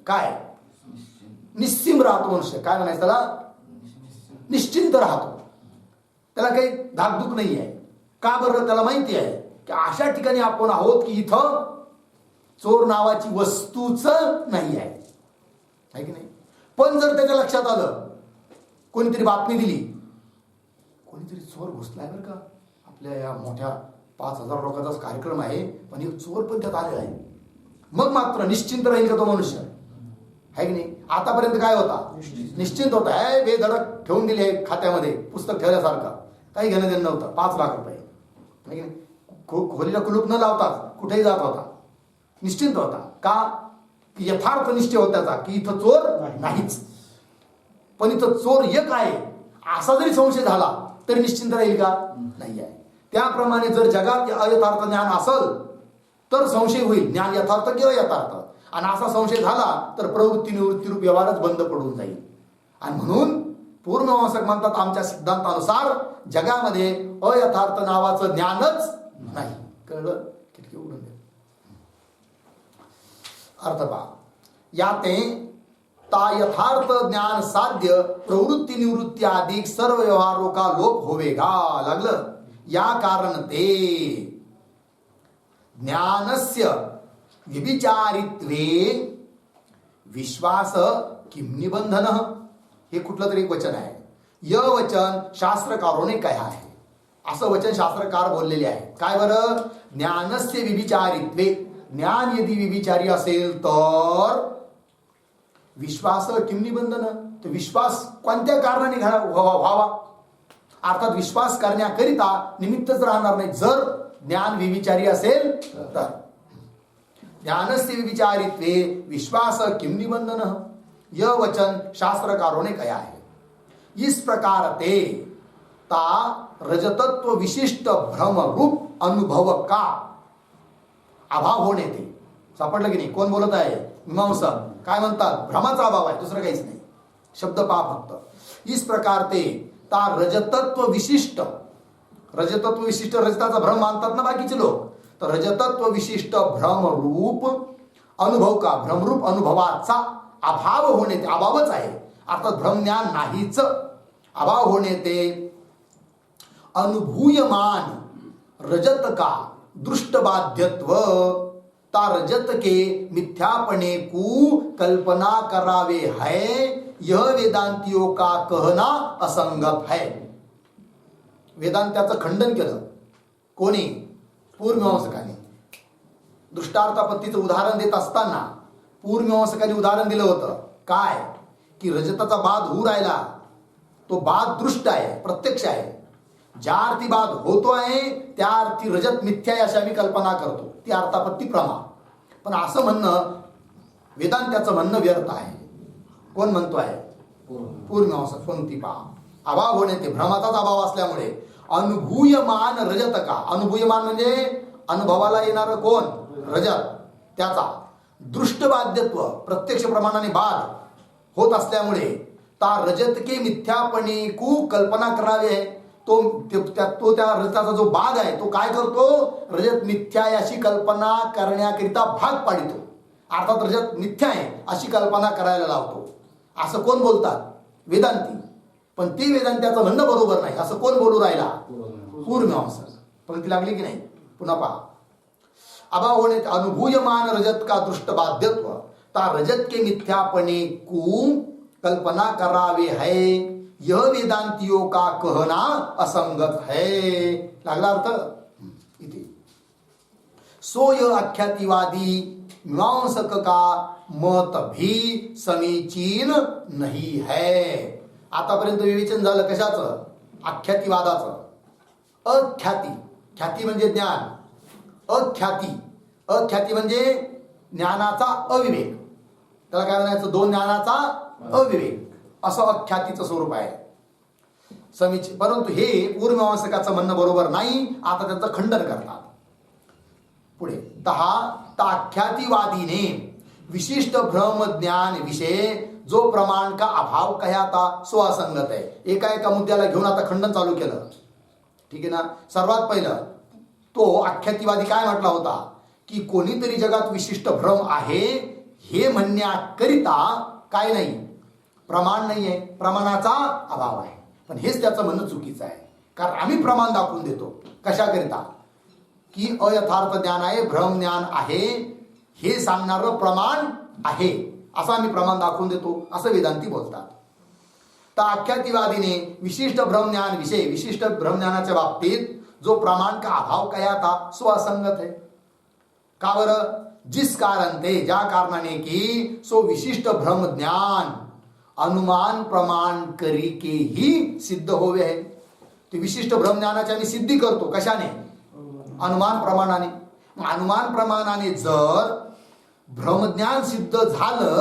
काय निश्चिंत राहतो मनुष्य. काय म्हणायचं त्याला? निश्चिंत राहतो. त्याला काही धाकधूक नाही आहे. का बरं? त्याला माहिती आहे की अशा ठिकाणी आपण आहोत की इथं चोर नावाची वस्तूच नाही आहे. आहे की नाही? पण जर त्याच्या लक्षात आलं, कोणीतरी बातमी दिली, कोणीतरी चोर घुसलाय बरं का, आपल्या या मोठ्या 5,000 लोकांचा कार्यक्रम आहे पण एक चोर पण त्यात आलेला आहे, मग मात्र निश्चिंत राहील का तो मनुष्य? आहे की नाही? आतापर्यंत काय होता? निश्चिंत होता. बेधडक ठेवून दिले खात्यामध्ये पुस्तक ठेवल्यासारखं, काही घेणं देणं नव्हतं. 5 लाख रुपये. आहे की नाही? खोलीला कुलूप न लावताच कुठेही जात होता, निश्चिंत होता. का? की यथार्थ निश्चय होता त्याचा की इथं चोर नाहीच. पण इथं चोर एक आहे असा जरी संशय झाला तरी निश्चिंत राहील का? नाही आहे. त्याप्रमाणे जर जगात अयथार्थ ज्ञान असेल तर संशय होईल, ज्ञान यथार्थ किंवा यथार्थ. आणि असा संशय झाला तर प्रवृत्ती निवृत्ती रूप व्यवहारच बंद पडून जाईल. आणि म्हणून पूर्णमीमांसक म्हणतात आमच्या सिद्धांतानुसार जगामध्ये अयथार्थ नावाचं ज्ञानच नाही. कळलं? किती उडून दे. अर्थ पहा. याते ता यथार्थ ज्ञान साध्य प्रवृत्ती निवृत्ती अधिक सर्व व्यवहारों का लोप होवेगा. लागलं? या कारण ते ज्ञानस्य व्यभिचारित्वे विश्वास किम निबंधन, हे कुठलं तरी एक वचन आहे. य वचन शास्त्रकारोने काय आहे, असं वचन शास्त्रकार बोललेले आहे. काय बरं, ज्ञानस्य विविचारित्वे, ज्ञान यदि विविचारी असेल तर विश्वास किम निबंधन, तर विश्वास कोणत्या कारणाने व्हावा, अर्थात विश्वास करण्याकरिता निमित्तच राहणार नाही जर ज्ञान विविचारी असेल तर. ज्ञानस्य विविचारित्वे विश्वास किम निबंधन, यह वचन शास्त्रकारों ने कहा है. इस प्रकार ते ता रजतत्व विशिष्ट भ्रम रूप अनुभव का अभाव होणे, ते सापडलं की नाही. कोण बोलत आहे, मीमांसक. काय म्हणतात, भ्रमाचा अभाव आहे, दुसरं काहीच नाही. शब्द पहा फक्त. इस प्रकार ते ता रजतत्व विशिष्ट, रजतत्व विशिष्ट रजताचा भ्रम मानतात ना बाकीचे लोक, तर रजतत्व विशिष्ट भ्रमरूप अनुभव का, भ्रमरूप अनुभवाचा अभाव होणे, ते अभावच आहे, अर्थात भ्रमज्ञान नाहीच, अभाव होणे ते अनुभूयमान रजत का दृष्ट बाध्यत्व, ता रजत के मिथ्यापणे को कल्पना करावे है, यह वेदांतियों का कहना असंगत है. वेदांत्याचं खंडन केलं कोणी, पूर्वमीमांसकाने. दृष्टार्थापत्तीचं उदाहरण देत असताना पूर्वमीमांसकाने उदाहरण दिलं होतं काय, की रजताचा बाध होऊ राहिला, तो बाध दृष्ट आहे, प्रत्यक्ष आहे. ज्या अर्थी बाध होतो आहे त्या अर्थी रजत मिथ्या आहे अशी आम्ही कल्पना करतो, ती अर्थापत्ती प्रमा. पण असं म्हणणं वेदांत्याचं म्हणणं व्यर्थ आहे. कोण म्हणतो आहे, पूर्वमीमांसक. पंक्ती पहा, अभाव होणे ते भ्रमाचाच अभाव असल्यामुळे अनुभूयमान रजत का, अनुभूयमान म्हणजे अनुभवाला येणारं कोण, रजत, त्याचा दृष्टबाध्यत्व प्रत्यक्ष प्रमाणाने बाध होत असल्यामुळे ता रजत के मिथ्यापणे को कल्पना करावे, तो त्या रजताचा जो बाध आहे तो काय करतो, रजत मिथ्या अशी कल्पना करण्याकरिता भाग पाडितो, अर्थात रजत मिथ्या आहे अशी कल्पना करायला लावतो. असं कोण बोलतात, वेदांती. पण ते वेदांत्याचं म्हणणं बरोबर नाही असं कोण बोलू राहिला, पूर्वमीमांसक. पंक्ती लागली की नाही, पुन्हा पहा. अभाव होणे अनुभूयमान रजत का दृष्ट बाध्यत्व, ता रजत के मिथ्यापणे को कल्पना करावे है, यह वेदांतियों का कहना असंगत है. लागला अर्थ इथे. सो यह आख्यातिवादी मीमांसक का मत भी समीचीन नहीं है. आतापर्यंत विवेचन झालं कशाचं, आख्यातिवादाचं. अख्याती, ख्याती म्हणजे ज्ञान, अख्याती, अख्याती म्हणजे ज्ञानाचा अविवेक, त्याला काय म्हणायचं, दोन ज्ञानाचा अविवेक, असं अख्यातीचं स्वरूप आहे. समीचीन. परंतु हे पूर्वमीमांसकाचं म्हणणं बरोबर नाही, आता त्याचं खंडन करतात. पुढे आख्यातिवादीने विशिष्ट भ्रम ज्ञान विषय जो प्रमाण का अभाव कहता सो असंगत है. एका मुद्द्याला घेऊन आता खंडन चालू केलं. ठीक आहे ना. सर्वात पहिलं तो आख्यातिवादी काय म्हटला होता, की कोणीतरी जगात विशिष्ट भ्रम आहे हे म्हणण्याकरिता काय नाही, प्रमाण नाही आहे, प्रमाणाचा अभाव आहे. पण हेच त्याचं म्हणणं चुकीचं आहे. कारण आम्ही प्रमाण दाखवून देतो कशाकरिता, की अयथार्थ ज्ञान आहे, भ्रम ज्ञान आहे हे सांगणारं प्रमाण आहे असं आम्ही प्रमाण दाखवून देतो, असं वेदांती बोलतात. तर आख्यातिवादीने विशिष्ट भ्रमज्ञान विषय, विशिष्ट भ्रमज्ञानाच्या बाबतीत जो प्रमाण का अभाव कहा था सो असंगत है. का बरं, जिस कारण ते, ज्या कारणाने की सो विशिष्ट भ्रम ज्ञान अनुमान प्रमाण करी के ही सिद्ध होवे है. ते विशिष्ट भ्रम ज्ञानाची आम्ही सिद्धी करतो कशाने, अनुमान प्रमाणाने. अनुमान प्रमाणाने जर भ्रमज्ञान सिद्ध झालं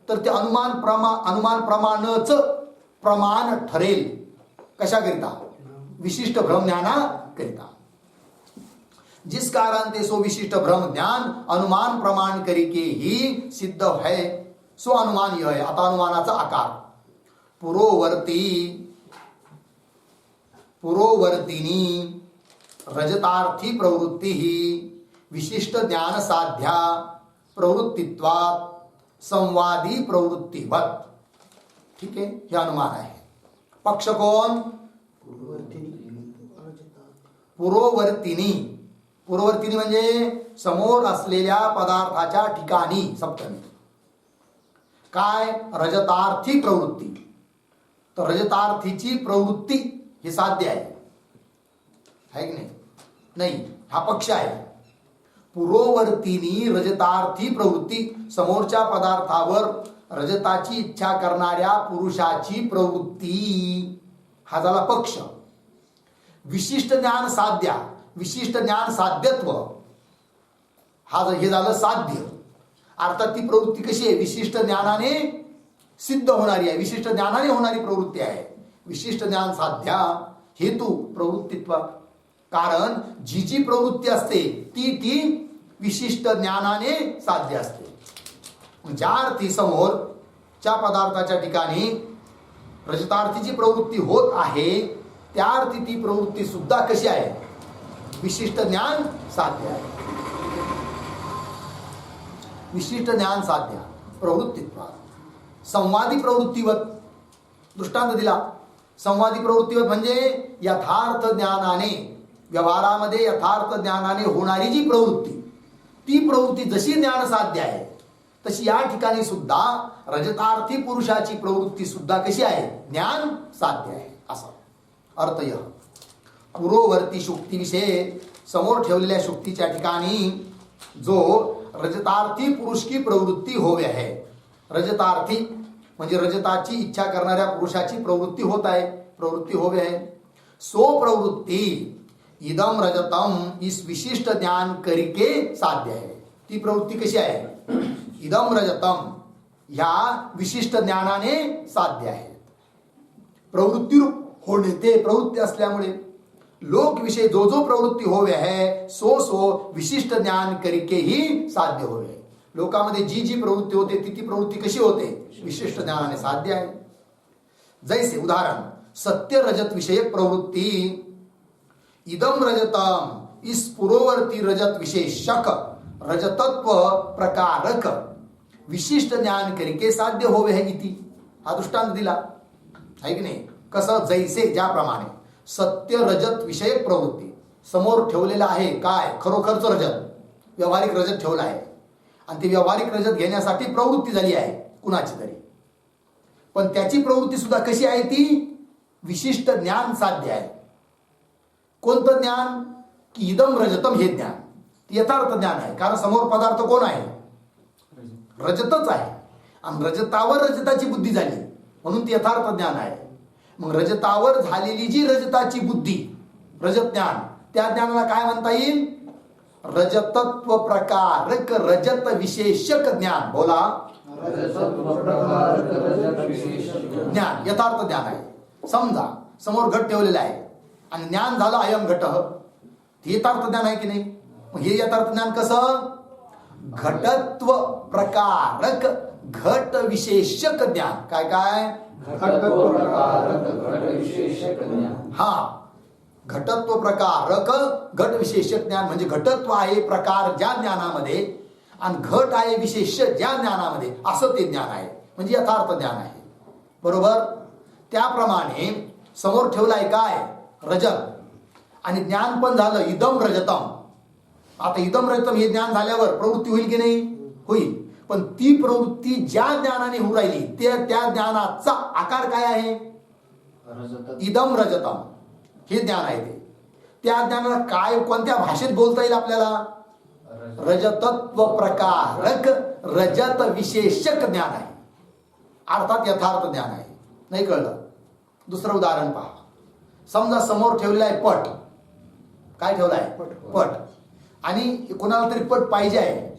तर ते अनुमान प्रमाणच प्रमाण ठरेल. कशाकरिता, विशिष्ट भ्रमज्ञानाकरिता. जिस कारण ते सो विशिष्ट भ्रम ज्ञान अनुमान प्रमाण करी के ही सिद्ध है सो अनुमान यह है. आता अनुमानाचा आकार पुरोवर्तिनी रजतार्थी प्रवृत्ती ही विशिष्ट ज्ञान साध्या प्रवृत्तित्वात संवादी प्रवृत्तीवत. ठीक आहे, हे अनुमान आहे. पक्ष कोण, पुरोवर्तिनी. पुरोवर्तिनी म्हणजे समोर असलेल्या पदार्थाच्या ठिकाणी, सप्तमी. काय? रजतार्थी प्रवृत्ती. तर रजतार्थीची प्रवृत्ती हे साध्य आहे की नाही? नाही, हा पक्ष आहे. पुरोवर्तीनी रजतार्थी प्रवृत्ती, समोरच्या पदार्थावर रजताची इच्छा करणाऱ्या पुरुषाची प्रवृत्ती, हा झाला पक्ष. विशिष्ट ज्ञान साध्या, विशिष्ट ज्ञान साध्यत्व, हे झालं साध्य. अर्थात ती प्रवृत्ती कशी आहे? विशिष्ट ज्ञानाने सिद्ध होणारी आहे, विशिष्ट ज्ञानाने होणारी प्रवृत्ती आहे. विशिष्ट ज्ञान साध्या हेतू प्रवृत्तित्व. कारण जी जी प्रवृत्ती असते ती विशिष्ट ज्ञानाने साध्य असते. ज्या अर्थी समोरच्या पदार्थाच्या ठिकाणी रजतार्थीची प्रवृत्ती होत आहे, त्या अर्थी ती प्रवृत्ती सुद्धा कशी आहे? विशिष्ट ज्ञान साध्य आहे. विशिष्ट ज्ञान साध्य प्रवृत्तित्व. संवादी प्रवृत्तीवत दृष्टांत दिला. संवादी प्रवृत्तीवत म्हणजे यथार्थ ज्ञानाने, व्यवहारामध्ये यथार्थ ज्ञानाने होणारी जी प्रवृत्ती, ती प्रवृत्ती जशी ज्ञान साध्य आहे तशी या ठिकाणी सुद्धा रजतार्थी पुरुषाची प्रवृत्ती सुद्धा कशी आहे? ज्ञान साध्य आहे. असा अर्थ यह. पुरोवर्ती शुक्तीविषयी, समोर ठेवलेल्या शुक्तीच्या ठिकाणी जो रजतार्थी पुरुष की प्रवृत्ती होवे आहे. रजतार्थी म्हणजे रजताची इच्छा करणाऱ्या पुरुषाची प्रवृत्ती होत आहे, प्रवृत्ती होवे आहे. सो प्रवृत्ती इदम रजतम, इस विशिष्ट ज्ञान करके साध्य आहे. ती प्रवृत्ती कशी आहे? इदम रजतम, ह्या विशिष्ट ज्ञानाने साध्य आहे. प्रवृत्ती रूप होणे, ते प्रवृत्ती असल्यामुळे लोक विषय जो जो प्रवृत्ती होवे है सो विशिष्ट ज्ञान करके ही साध्य होवे. लोकांमध्ये जी जी प्रवृत्ती होते ती प्रवृत्ती कशी होते? विशिष्ट ज्ञानाने साध्य आहे. जैसे उदाहरण, सत्य रजत विषयक प्रवृत्ती इदम रजतम, इस पुरोवर्ती रजत विशेषक रजतत्व प्रकारक विशिष्ट ज्ञान करके साध्य होवे है इति. हा दृष्टांत दिला आहे की नाही? कसं? जैसे, ज्याप्रमाणे सत्य रजत विषयक प्रवृत्ती, समोर ठेवलेला आहे काय? खरोखरच रजत, व्यावहारिक रजत ठेवला आहे आणि ती व्यावहारिक रजत घेण्यासाठी प्रवृत्ती झाली आहे कुणाची तरी, पण त्याची प्रवृत्ती सुद्धा कशी आहे? ती विशिष्ट ज्ञान साध्य आहे. कोणतं ज्ञान? की इदम रजतम हे ज्ञान, यथार्थ ज्ञान आहे. कारण समोर पदार्थ कोण आहे? रजतच आहे आणि रजतावर रजताची बुद्धी झाली म्हणून ती यथार्थ ज्ञान आहे. मग रजतावर झालेली जी रजताची बुद्धी, रजत ज्ञान, त्या ज्ञानाला काय म्हणता येईल? रजतत्व प्रकारक रजत विशेषक ज्ञान. बोला, ज्ञान यथार्थ ज्ञान आहे. समजा समोर घट ठेवलेला आहे आणि ज्ञान झालं अयम घट, हे यथार्थ ज्ञान आहे की नाही? हे यथार्थ ज्ञान कसं? घटत्व प्रकारक घट विशेषक ज्ञान. काय काय? हा, घटत्व प्रकारक घट विशेषक ज्ञान म्हणजे घटत्व आहे प्रकार ज्या ज्ञानामध्ये आणि घट आहे विशेष ज्या ज्ञानामध्ये, असं ते ज्ञान आहे, म्हणजे यथार्थ ज्ञान आहे. बरोबर? त्याप्रमाणे समोर ठेवलाय काय? रजत, आणि ज्ञान पण झालं इदम रजतम. आता इदम रजतम हे ज्ञान झाल्यावर प्रवृत्ती होईल की नाही? होईल. पण ती प्रवृत्ती ज्या ज्ञानाने होऊ राहिली त्या ज्ञानाचा आकार काय आहे? इदम रजतम हे ज्ञान आहे. त्या ज्ञानाला काय, कोणत्या भाषेत बोलता येईल आपल्याला? रजतत्व प्रकारक रजत विशेषक ज्ञान आहे, अर्थात यथार्थ ज्ञान आहे. नाही कळलं? दुसरं उदाहरण पहा. समजा समोर ठेवलेला आहे पट. काय ठेवलाय? पट. आणि कोणाला तरी पट पाहिजे आहे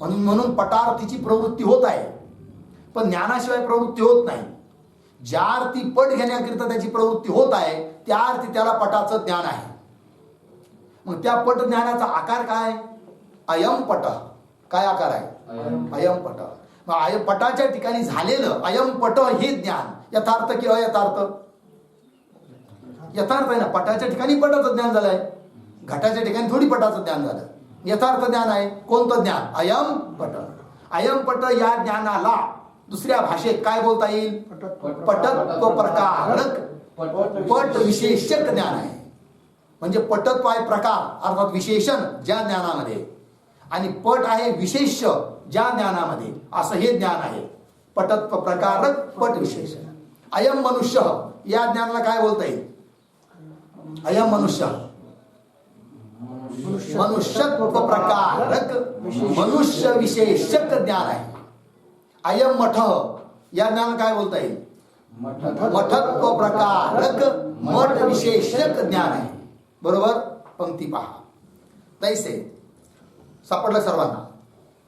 म्हणून पटार्थीची प्रवृत्ती होत आहे, पण ज्ञानाशिवाय प्रवृत्ती होत नाही. ज्या अर्थी पट घेण्याकरिता त्याची प्रवृत्ती होत आहे त्या अर्थी त्याला पटाचं ज्ञान आहे. मग त्या पट ज्ञानाचा आकार काय? अयम पट. काय आकार आहे? अयम पट. मग पटाच्या ठिकाणी झालेलं अयम पट हे ज्ञान यथार्थ की अयथार्थ? यथार्थ आहे ना. पटाच्या ठिकाणी पटाचं ज्ञान झालंय, घटाच्या ठिकाणी थोडी पटाचं ज्ञान झालं. यथार्थ ज्ञान आहे. कोणतं ज्ञान? अयम पट. अयम पट या ज्ञानाला दुसऱ्या भाषेत काय बोलता येईल? पटत्व प्रकारक पट विशेषक ज्ञान आहे. म्हणजे पटत्व आहे प्रकार अर्थात विशेषण ज्या ज्ञानामध्ये, आणि पट आहे विशेष ज्या ज्ञानामध्ये, असं हे ज्ञान आहे. पटत्व प्रकारक पट विशेष. अयम मनुष्य या ज्ञानाला काय बोलता येईल? अयम मनुष्य मनुष्यत्व प्रकारक मनुष्य विशेषक ज्ञान आहे. अयम मठ या ज्ञानाला काय बोलता येईल? मठत्व प्रकारक मठ विशेषक ज्ञान आहे. बरोबर. पंक्ती पहा. तैसे सापडलं सर्वांना.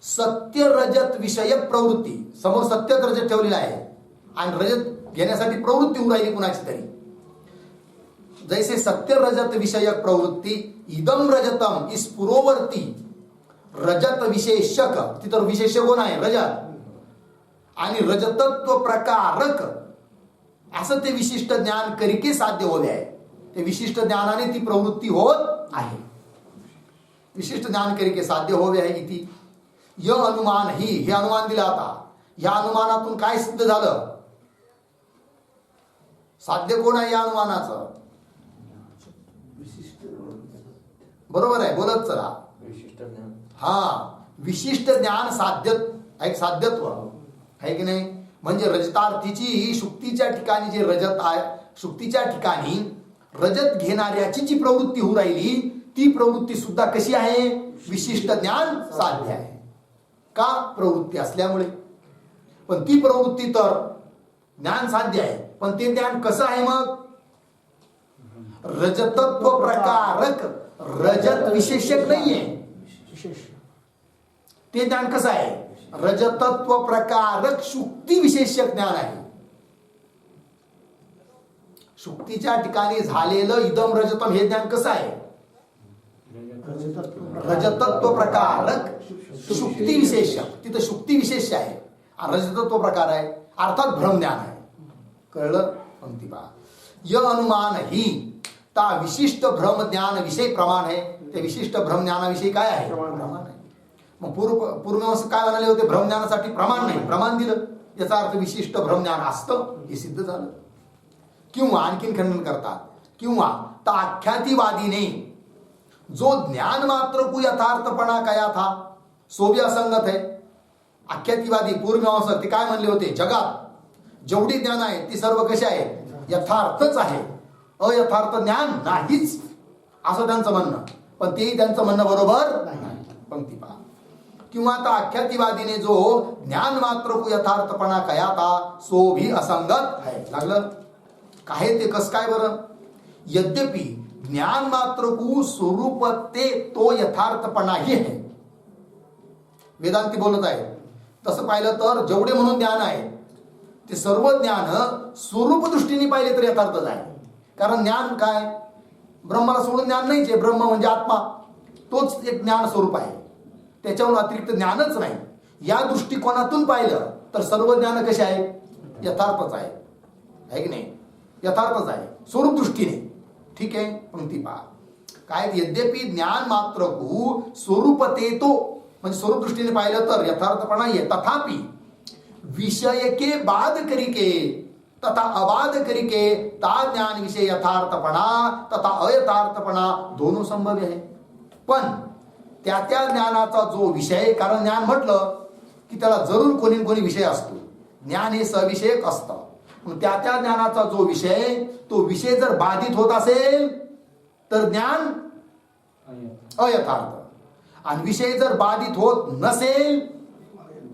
सत्य रजत विषयक प्रवृत्ती समोर सत्यच रजत ठेवलेला आहे आणि रजत घेण्यासाठी प्रवृत्ती उरायली कुणाची तरी. जैसे सत्य रजत विषयक प्रवृत्ती इदम रजतम इस पुरोवर्ती रजत विशेषक तिथं विशेषक कोण आहे? रजत. आणि रजतत्व प्रकारक असं ते विशिष्ट ज्ञान करिके साध्य होते आहे. ते विशिष्ट ज्ञानाने ती प्रवृत्ती होत आहे. विशिष्ट ज्ञान करिके साध्य होवे आहे. इति य अनुमान ही हे अनुमान दिला आता. या अनुमानातून काय सिद्ध झालं? साध्य कोण आहे या अनुमानाचं? बरोबर आहे. बोलत चला. विशिष्ट ज्ञान. हा विशिष्ट ज्ञान साध्य एक साध्यत्व आहे की नाही. म्हणजे रजतार्थीची ही शुक्तीच्या ठिकाणी जे रजत आहे शुक्तीच्या ठिकाणी रजत घेणाऱ्याची जी प्रवृत्ती होऊ राहिली ती प्रवृत्ती सुद्धा कशी आहे? विशिष्ट ज्ञान साध्य आहे. का? प्रवृत्ती असल्यामुळे. पण ती प्रवृत्ती तर ज्ञान साध्य आहे. पण ते ज्ञान कसं आहे मग? रजतत्व प्रकारक रजत विशेषक नाहीये. ते ज्ञान कसं आहे? रजतत्व प्रकारक शुक्ती विशेषक ज्ञान आहे. शुक्तीच्या ठिकाणी झालेलं इदम रजतम हे ज्ञान कसं आहे? रजतत्व प्रकारक शुक्ती विशेषक. तिथं शुक्ती विशेष आहे आणि रजतत्व प्रकार आहे अर्थात भ्रमज्ञान आहे. कळलं? पंक्ती पहा. य अनुमान ही ता विशिष्ट भ्रम ज्ञान विषय प्रमाण आहे. ते विशिष्ट भ्रम ज्ञानाविषयी काय आहे? प्रमाण आहे. मग पूर्वमीमांसक काय म्हणाले होते? भ्रमज्ञानासाठी प्रमाण नाही. प्रमाण दिलं याचा अर्थ विशिष्ट भ्रमज्ञान असतं हे सिद्ध झालं. किंवा आणखीन खंडन करतात. किंवा आख्यातिवादीने जो ज्ञान मात्र को यथार्थपणा कया था सो भी असंगत है. आख्यातिवादी पूर्वमीमांसक ते काय म्हणले होते? जगात जेवढी ज्ञान आहे ती सर्व कशी आहे? यथार्थच आहे. अयथार्थ ज्ञान नाहीच असं त्यांचं म्हणणं. पण तेही त्यांचं म्हणणं बरोबर नाही. पंक्ती पहा. किंवा आता आख्यातिवादीने जो ज्ञान मात्र को यथार्थपणा कया था सो भी असंगत है. लागलं काय? ते कस काय बरं? यद्यपि ज्ञान मात्र को स्वरूप ते तो यथार्थपणा ही आहे. वेदांती बोलत आहे तसं पाहिलं तर जेवढे म्हणून ज्ञान आहे ते सर्व ज्ञान स्वरूप दृष्टीने पाहिले तर यथार्थच आहे. कारण ज्ञान काय? ब्रह्माला सोडून ज्ञान नाहीच आहे. ब्रह्म म्हणजे आत्मा तोच एक ज्ञान स्वरूप आहे. त्याच्याहून अतिरिक्त ज्ञानच नाही. या दृष्टिकोनातून पाहिलं तर सर्व ज्ञान कसे आहे? यथार्थच आहे की नाही? यथार्थच आहे स्वरूप दृष्टीने. ठीक आहे. पंक्ती पहा. काय? यद्यपि ज्ञान मात्र को स्वरूप ते तो म्हणजे स्वरूप दृष्टीने पाहिलं तर यथार्थपणा आहे. तथापि विषय के बाद करिके तथा अबाध करिके ता ज्ञान विषय यथार्थपणा तथा अयथार्थपणा दोनों संभव आहे. पण त्या ज्ञानाचा जो विषय, कारण ज्ञान म्हटलं की त्याला जरूर कोणी कोणी विषय असतो. ज्ञान हे सविषयक असतं. मग त्या ज्ञानाचा जो विषय तो विषय जर बाधित होत असेल तर ज्ञान अयथार्थ आणि विषय जर बाधित होत नसेल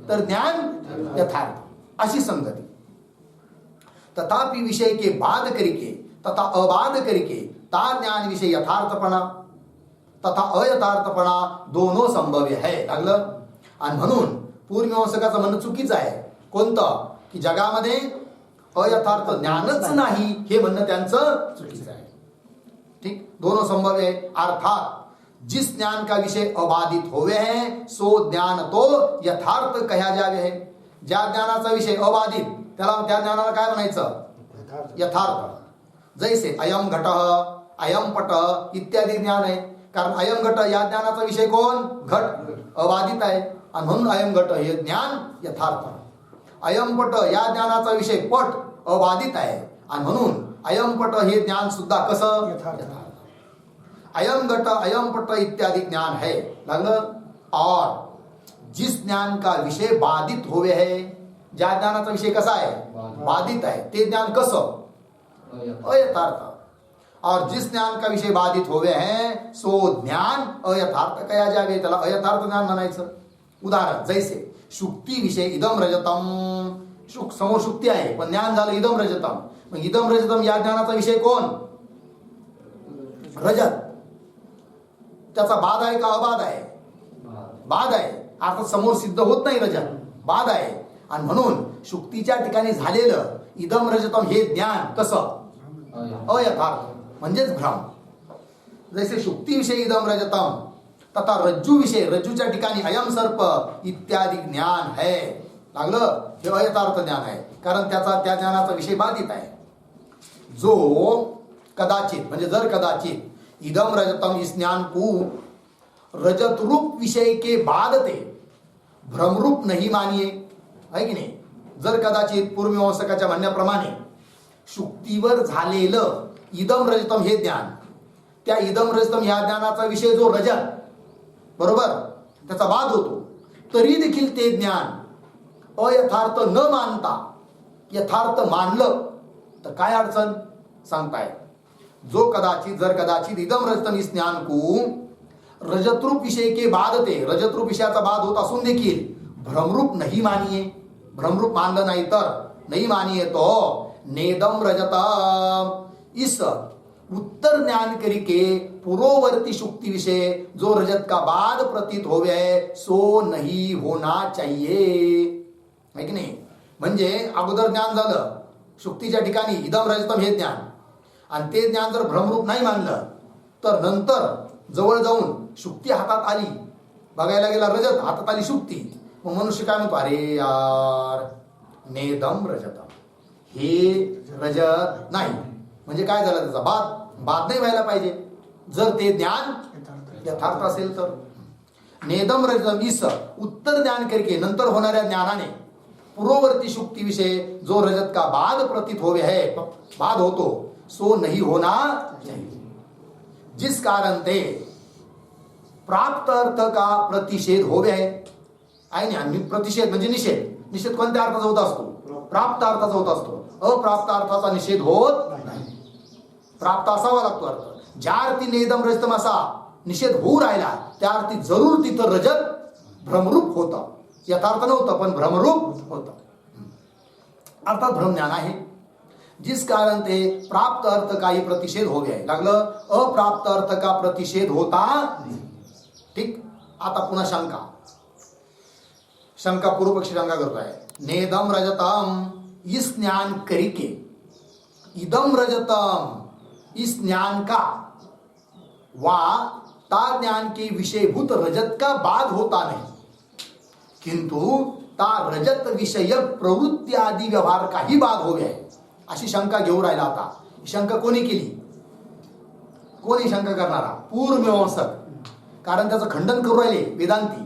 तर ज्ञान यथार्थ अशी संगती. तथापि विषय के बाद करिके तथा अबाध करिके ता ज्ञान विषय यथार्थपणा तथा अयथार्थपणा दोनों संभव्य है. लागलं? आणि म्हणून पूर्वमीमांसकाचं म्हणणं चुकीचं आहे. कोणतं? की जगामध्ये अयथार्थ ज्ञानच नाही हे म्हणणं त्यांचं चुकीचं आहे. ठीक. दोनों संभव्य है. अर्थात जिस ज्ञान का विषय अबाधित होवे है सो ज्ञान तो यथार्थ कहा जावे है. ज्या ज्ञानाचा विषय अबाधित त्याला त्या ज्ञानाला काय म्हणायचं? यथार्थ. जैसे अयम घट अयम पट इत्यादी ज्ञान आहे. कारण अयम घट या ज्ञानाचा विषय कोण? घट अबाधित आहे आणि म्हणून अयम घट हे ज्ञान यथार्थ. अयम पट या ज्ञानाचा विषय पट अबाधित आहे आणि म्हणून अयम पट हे ज्ञान सुद्धा कसं? यथार्थ. अयम घट अयम पट इत्यादि ज्ञान है. लागलं? और जिस ज्ञान का विषय बाधित होवे है ज्या ज्ञानाचा विषय कसा आहे बाधित आहे ते ज्ञान कसं अयथार्थ, और जिस ज्ञान का विषय बाधित होवे हैं सो ज्ञान अयथार्थ कया जावे, त्याला अयथार्थ ज्ञान म्हणायचं. उदाहरण जैसे शुक्ती विषय इदम रजतम, समोर शुक्ती आहे पण ज्ञान झालं इदम रजतम. मग इदम रजतम या ज्ञानाचा विषय कोण? रजत. त्याचा बाध आहे का अबाध आहे? बाध आहे. अर्थात समोर सिद्ध होत नाही रजत, बाध आहे. आणि म्हणून शुक्तीच्या ठिकाणी झालेलं इदम रजतम हे ज्ञान कसं अयथार्थ म्हणजेच भ्रम. जैसे शुक्ती विषय इदम रजतम तथा रज्जू विषय, रज्जूच्या ठिकाणी अयम सर्प इत्यादी ज्ञान है. लागलं, हे अयथार्थ ज्ञान आहे कारण त्याचा त्या ज्ञानाचा विषय बाधित आहे. जो कदाचित म्हणजे जर कदाचित इदम रजतम इस ज्ञान को रजत रूप विषय के बाद ते भ्रमरूप नहीं मानिए, है की नाही. जर कदाचित पूर्वमीमांसकाच्या म्हणण्याप्रमाणे शुक्तीवर झालेलं इदम रजतम हे ज्ञान, त्या इदम रजतम ह्या ज्ञानाचा विषय जो रजत बरोबर त्याचा बाध होतो, तरी देखील ते ज्ञान अयथार्थ न मानता यथार्थ मानलं तर काय अडचण सांगताय. जो कदाचित जर कदाचित इदम रजतम इस ज्ञान को रजतरूप विषय के बाद ते, रजतरूप विषयाचा बाध होत असून देखील भ्रमरूप नहीं मानिए, भ्रमरूप मानलं नाही तर नहीं मानिए तो नेदम रजतम इस उत्तर ज्ञान करके पूर्ववर्ती शुक्ति विषय जो रजत का बाद प्रतीत होवे है सो नहीं होना चाहिए, है की नाही. म्हणजे अगोदर ज्ञान झालं शुक्तीच्या ठिकाणी इदम रजतम हे ज्ञान, आणि ते ज्ञान जर भ्रमरूप नाही मानलं तर नंतर जवळ जाऊन शुक्ती हातात आली, बघायला गेला रजत हातात आली शुक्ती, मग मनुष्य काय म्हणतो अरे यार नेदम रजतम हे रजत नाही. म्हणजे काय झालं त्याचा बाद नाही व्हायला पाहिजे जर ते ज्ञान यथार्थ असेल तर. नेदम रजतम इस उत्तर ज्ञान करके नंतर होणाऱ्या ज्ञानाने पूर्ववर्ती शुक्ती विषय जो रजत का बाद प्रतीत होवे है, बाद होतो सो नहीं होना चाहिए. जिस कारण ते प्राप्त अर्थ का प्रतिषेध होवे आहे ना. प्रतिषेध म्हणजे निषेध. निषेध कोणत्या अर्थाचा होत असतो? प्राप्त अर्थाचा होत असतो. अप्राप्त अर्थाचा निषेध होत नाही. प्राप्त असावा लागतो अर्थ. ज्या अर्थी नेदम रजतम असा निषेध होऊ राहिला त्या अर्थी जरूर तिथं रजत भ्रमरूप होतं. यथार्थ नव्हतं पण भ्रमरूप होतं. अर्थात भ्रमज्ञान आहे. जिस कारण ते प्राप्त अर्थ काही प्रतिषेध हो गया. लागलं अप्राप्त अर्थ का प्रतिषेध होता. ठीक. आता पुन्हा शंका पूर्व पक्षी शंका करतो आहे. नेदम रजतम इस ज्ञान करिके इदम रजतम इस ज्ञान का वा ता ज्ञान के विषयभूत रजत का बाद होता नहीं, किंतु ता रजत विषय प्रवृत्ती आदी व्यवहार काही बाद हो गया. अशी शंका घेऊ राहिला. आता शंका कोणी केली? कोणी शंका करणारा? पूर्वमीमांसक. कारण त्याचं खंडन करू राहिले वेदांती,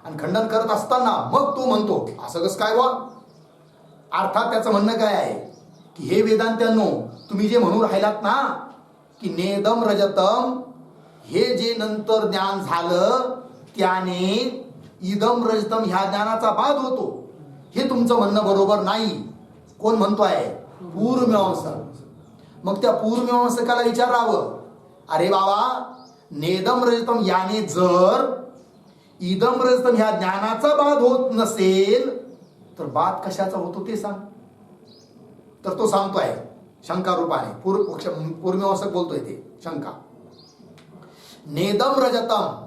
आणि खंडन करत असताना मग तो म्हणतो असं कसं काय वा. अर्थात त्याचं म्हणणं काय आहे की हे वेदांत्यांनो, तुम्ही जे म्हणून राहिलात ना की नेदम रजतम हे जे नंतर ज्ञान झालं त्याने इदम रजतम ह्या ज्ञानाचा बाध होतो, हे तुमचं म्हणणं बरोबर नाही. कोण म्हणतोय? पूर्वमीमांसक. मग त्या पूर्वमीमांसकाला विचारावं, अरे बाबा नेदम रजतम याने जर इदम रजतम ह्या ज्ञानाचा बाध होत नसेल तर बाध कशाचा होतो ते सांग. तर तो सांगतोय शंका रूपाने. पूर्वमीमांसक बोलतोय ते शंका. नेदम रजतम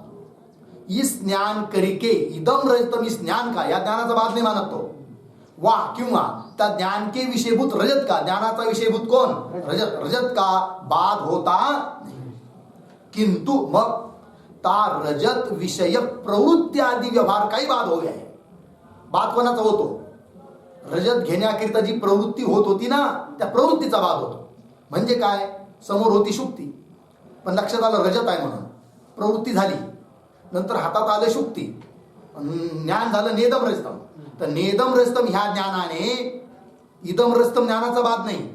इस ज्ञान करके इदम रजतम इस ज्ञान का, या ज्ञानाचा बाध नाही मानत तो. वा किंवा त्या ज्ञान के विषयभूत रजत का, ज्ञानाचा विषयभूत कोण? रजत. रजत का बाध होता किंतु मग ता रजत विषय प्रवृत्ती आदी व्यवहार काही बाद हो गया है. बाद कोणाचा होतो? रजत घेण्याकरिता जी प्रवृत्ती होत होती ना त्या प्रवृत्तीचा बाद होतो. म्हणजे काय? समोर होती शुक्ती पण लक्षात आलं रजत आहे म्हणून प्रवृत्ती झाली, नंतर हातात आलं शुक्ती, ज्ञान झालं नेदम रजतम. तर नेदम रजतम ह्या ज्ञानाने इदम रजतम ज्ञानाचा बाद नाही,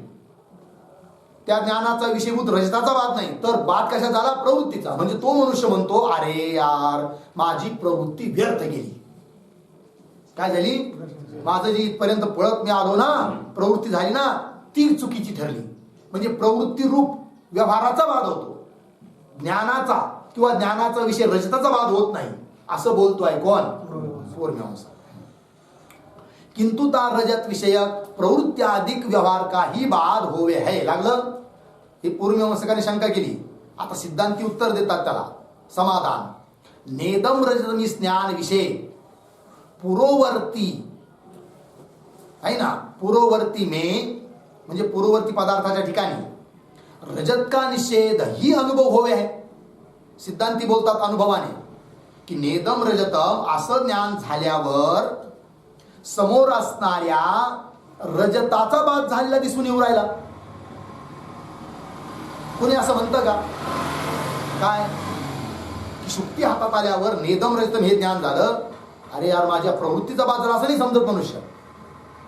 त्या ज्ञानाचा विषयभूत रजताचा बाद नाही, तर बाद कशा झाला? प्रवृत्तीचा. म्हणजे तो मनुष्य म्हणतो अरे यार माझी प्रवृत्ती व्यर्थ गेली. काय झाली? माझं जी इथपर्यंत पळत मी आलो ना, प्रवृत्ती झाली ना, ती चुकीची ठरली. म्हणजे प्रवृत्ती रूप व्यवहाराचा वाद होतो, ज्ञानाचा किंवा ज्ञानाचा विषय रजताचा वाद होत नाही, असं बोलतोय कोण? पूर्वमीमांसक. किंतु ता रजत विषयक प्रवृत्त्याधिक व्यवहार काही बाद होवे है. लागलं? हे पूर्वमीमांसकाने शंका केली. आता सिद्धांती उत्तर देतात त्याला. समाधान. नेदम रजतमी ज्ञान विषय पुरोवर्ती आहे ना, पुरोवर्ती में म्हणजे पूर्ववर्ती पदार्थाच्या ठिकाणी रजत का निषेध ही अनुभव होवे आहे. सिद्धांती बोलतात अनुभवाने की नेदम रजतम असं ज्ञान झाल्यावर समोर असणाऱ्या रजताचा बाद झालेला दिसून येऊ राहिला. कुणी असं म्हणतं का? काय की शुक्ती हातात आल्यावर नेदम रजतम हे ज्ञान झालं. अरे यार, माझ्या प्रवृत्तीचा बाद झाला असं नाही समजत मनुष्य.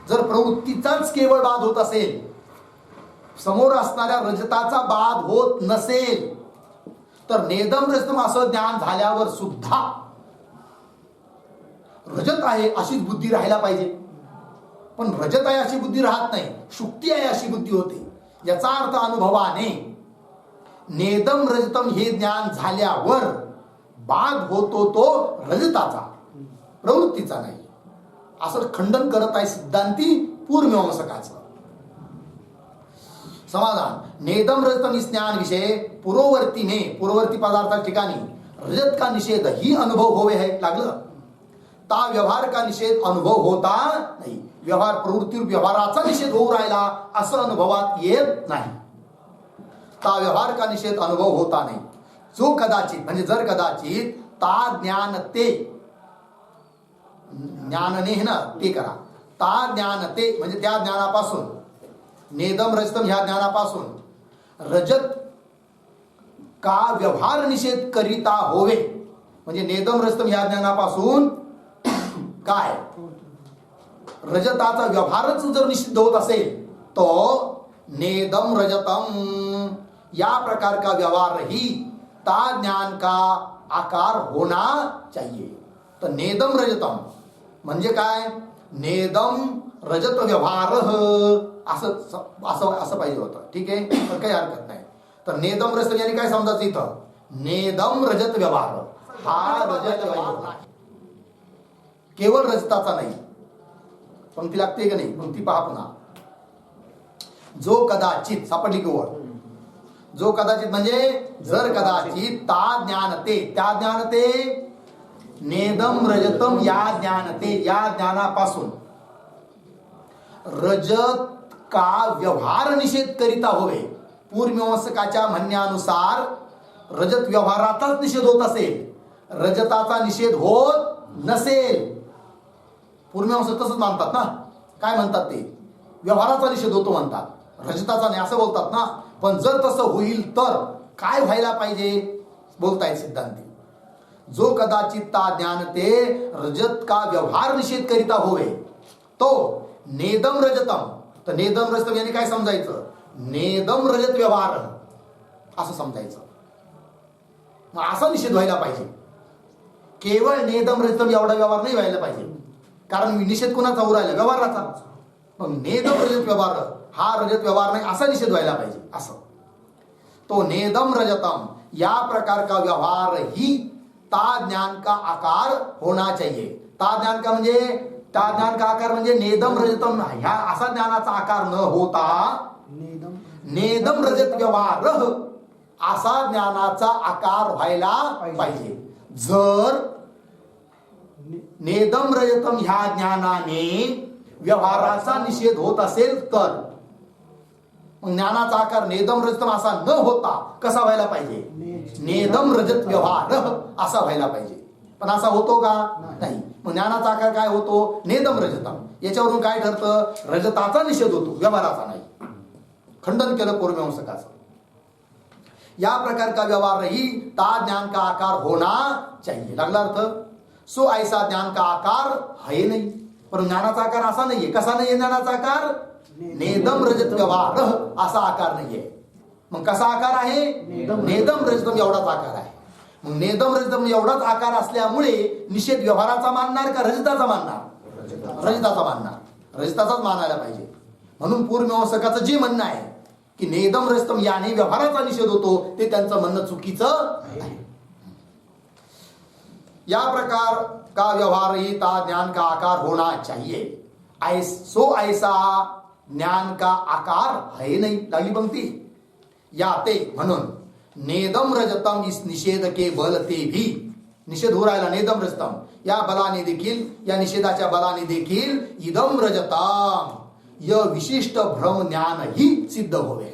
जर प्रवृत्तीचाच केवळ बाद होत असेल, समोर असणाऱ्या रजताचा बाद होत नसेल, तर नेदम रजतम असं ज्ञान झाल्यावर सुद्धा रजत आहे अशीच बुद्धी राहायला पाहिजे. पण रजत आहे अशी बुद्धी राहत नाही, शुक्ती आहे अशी बुद्धी होते. याचा अर्थ अनुभवाने नेदम रजतम हे ज्ञान झाल्यावर बाद होतो तो रजताचा, प्रवृत्तीचा नाही, असं खंडन करत आहे सिद्धांती पूर्वमीमांसकाचं. समाधान. नेदम रजतम ज्ञान विषय पूर्ववर्ती में, पूर्ववर्ती पदार्था ठिकाणी रजत का निषेध ही अनुभव होवे है. लागलं? ता व्यवहार का निषेध अनुभव होता नाही. व्यवहार प्रवृत्ती व्यवहाराचा निषेध होऊ राहिला असं अनुभवात येत नाही. ता व्यवहार का निषेध अनुभव होता नाही. जो कदाचित म्हणजे जर कदाचित ता ज्ञान ते, ज्ञानने ना ते करा, ता ज्ञान ते म्हणजे त्या ज्ञानापासून, नेदम रजतम ह्या ज्ञानापासून रजत का व्यवहार निषेध करिता होवे. म्हणजे नेदम रजतम ह्या ज्ञानापासून काय रजताचा व्यवहारच जर निषिद्ध होत असेल तो नेदम रजतम या प्रकार का व्यवहार ही ता ज्ञान का आकार होना चाहिए. तर नेदम रजतम म्हणजे काय? नेदम रजत व्यवहार असं असं असं पाहिजे होतं. ठीक आहे, तर काही हरकत नाही. तर नेदम रजत याने काय समजायचं इथं? नेदम रजत व्यवहार हा रजत व्यवहार केवळ रजताचा नाही. पंक्ती लागते का नाही? पंक्ती पहा पुन्हा. जो कदाचित सापडली केवळ. जो कदाचित म्हणजे जर कदाचित ता ज्ञानते, त्या ज्ञानते नेदम रजतम या ज्ञानते, या ज्ञानापासून रजत का व्यवहार निषेध करिता होवे. पूर्वमीमांसकाच्या म्हणण्यानुसार रजत व्यवहाराचाच निषेध होत असेल, रजताचा निषेध होत नसेल. पूर्वमीमांसक तसंच मानतात ना. काय म्हणतात ते? व्यवहाराचा निषेध होतो म्हणतात, रजताचा नाही असं बोलतात ना. पण जर तसं होईल तर काय व्हायला पाहिजे बोलतायत सिद्धांती. जो कदाचित ता ज्ञानते रजत का व्यवहार निषेध करिता होवे तो नेदम रजतम. तर नेदम रजतम याने काय समजायचं? नेदम रजत व्यवहार असं समजायचं. मग असा निषेध व्हायला पाहिजे. केवळ नेदम रजतम एवढा व्यवहार नाही व्हायला पाहिजे, कारण निषेध कोणाचा होऊ राहिला? व्यवहाराचा. मग नेदम रजत व्यवहार हा रजत व्यवहार नाही असा निषेध व्हायला पाहिजे. असं तो नेदम रजतम या प्रकार का व्यवहार ही ता ज्ञान का आकार होना चाहिए. ता ज्ञान का म्हणजे, ता ज्ञान का आकार म्हणजे नेदम रजतम ह्या असा ज्ञानाचा आकार न होता नेदम रजत व्यवहार असा ज्ञानाचा आकार व्हायला पाहिजे. जर नेदम रजतम ह्या ज्ञानाने व्यवहाराचा निषेध होत असेल तर मग ज्ञानाचा आकार नेदम रजतम असा न होता कसा व्हायला पाहिजे? नेदम रजत व्यवहार असा व्हायला पाहिजे. पण असा होतो का? नाही. मग ज्ञानाचा आकार काय होतो? नेदम रजतम. याच्यावरून काय ठरतं? रजताचा निषेध होतो, व्यवहाराचा नाही. खंडन केलं पूर्वमीमांसकाचं. या प्रकार का व्यवहार ही ता ज्ञान का आकार होना चाहिए. लागला अर्थ? सो ऐसा ज्ञान का आकार है नहीं. पण ज्ञानाचा आकार असा नाहीये. कसा नाहीये ज्ञानाचा आकार? नेदम रजत व्यवहार असा आकार नाहीये. मग कसा आकार आहे? नेदम रजतम एवढाच आकार आहे. मग नेदम रजतम एवढाच आकार असल्यामुळे निषेध व्यवहाराचा मानणार का रजताचा मानणार? रजताचा मानणार, रजताचाच मानायला पाहिजे. म्हणून पूर्वमीमांसकाचं जे म्हणणं आहे की नेदम रजतम याने व्यवहाराचा निषेध होतो, ते त्यांचं म्हणणं चुकीचं आहे. या प्रकार का व्यवहार ही ता ज्ञान का आकार होना चाहिए, सो ऐसा ज्ञान का आकार है नहीं. लागली पंक्ती. या ते म्हणून नेदम रजतम इस निषेध के बल ते भी, निषेध हो राहिला नेदम रजतम, या बलाने देखील, या निषेधाच्या बलाने देखील इदम रजतम य विशिष्ट भ्रम ज्ञान ही सिद्ध होवे.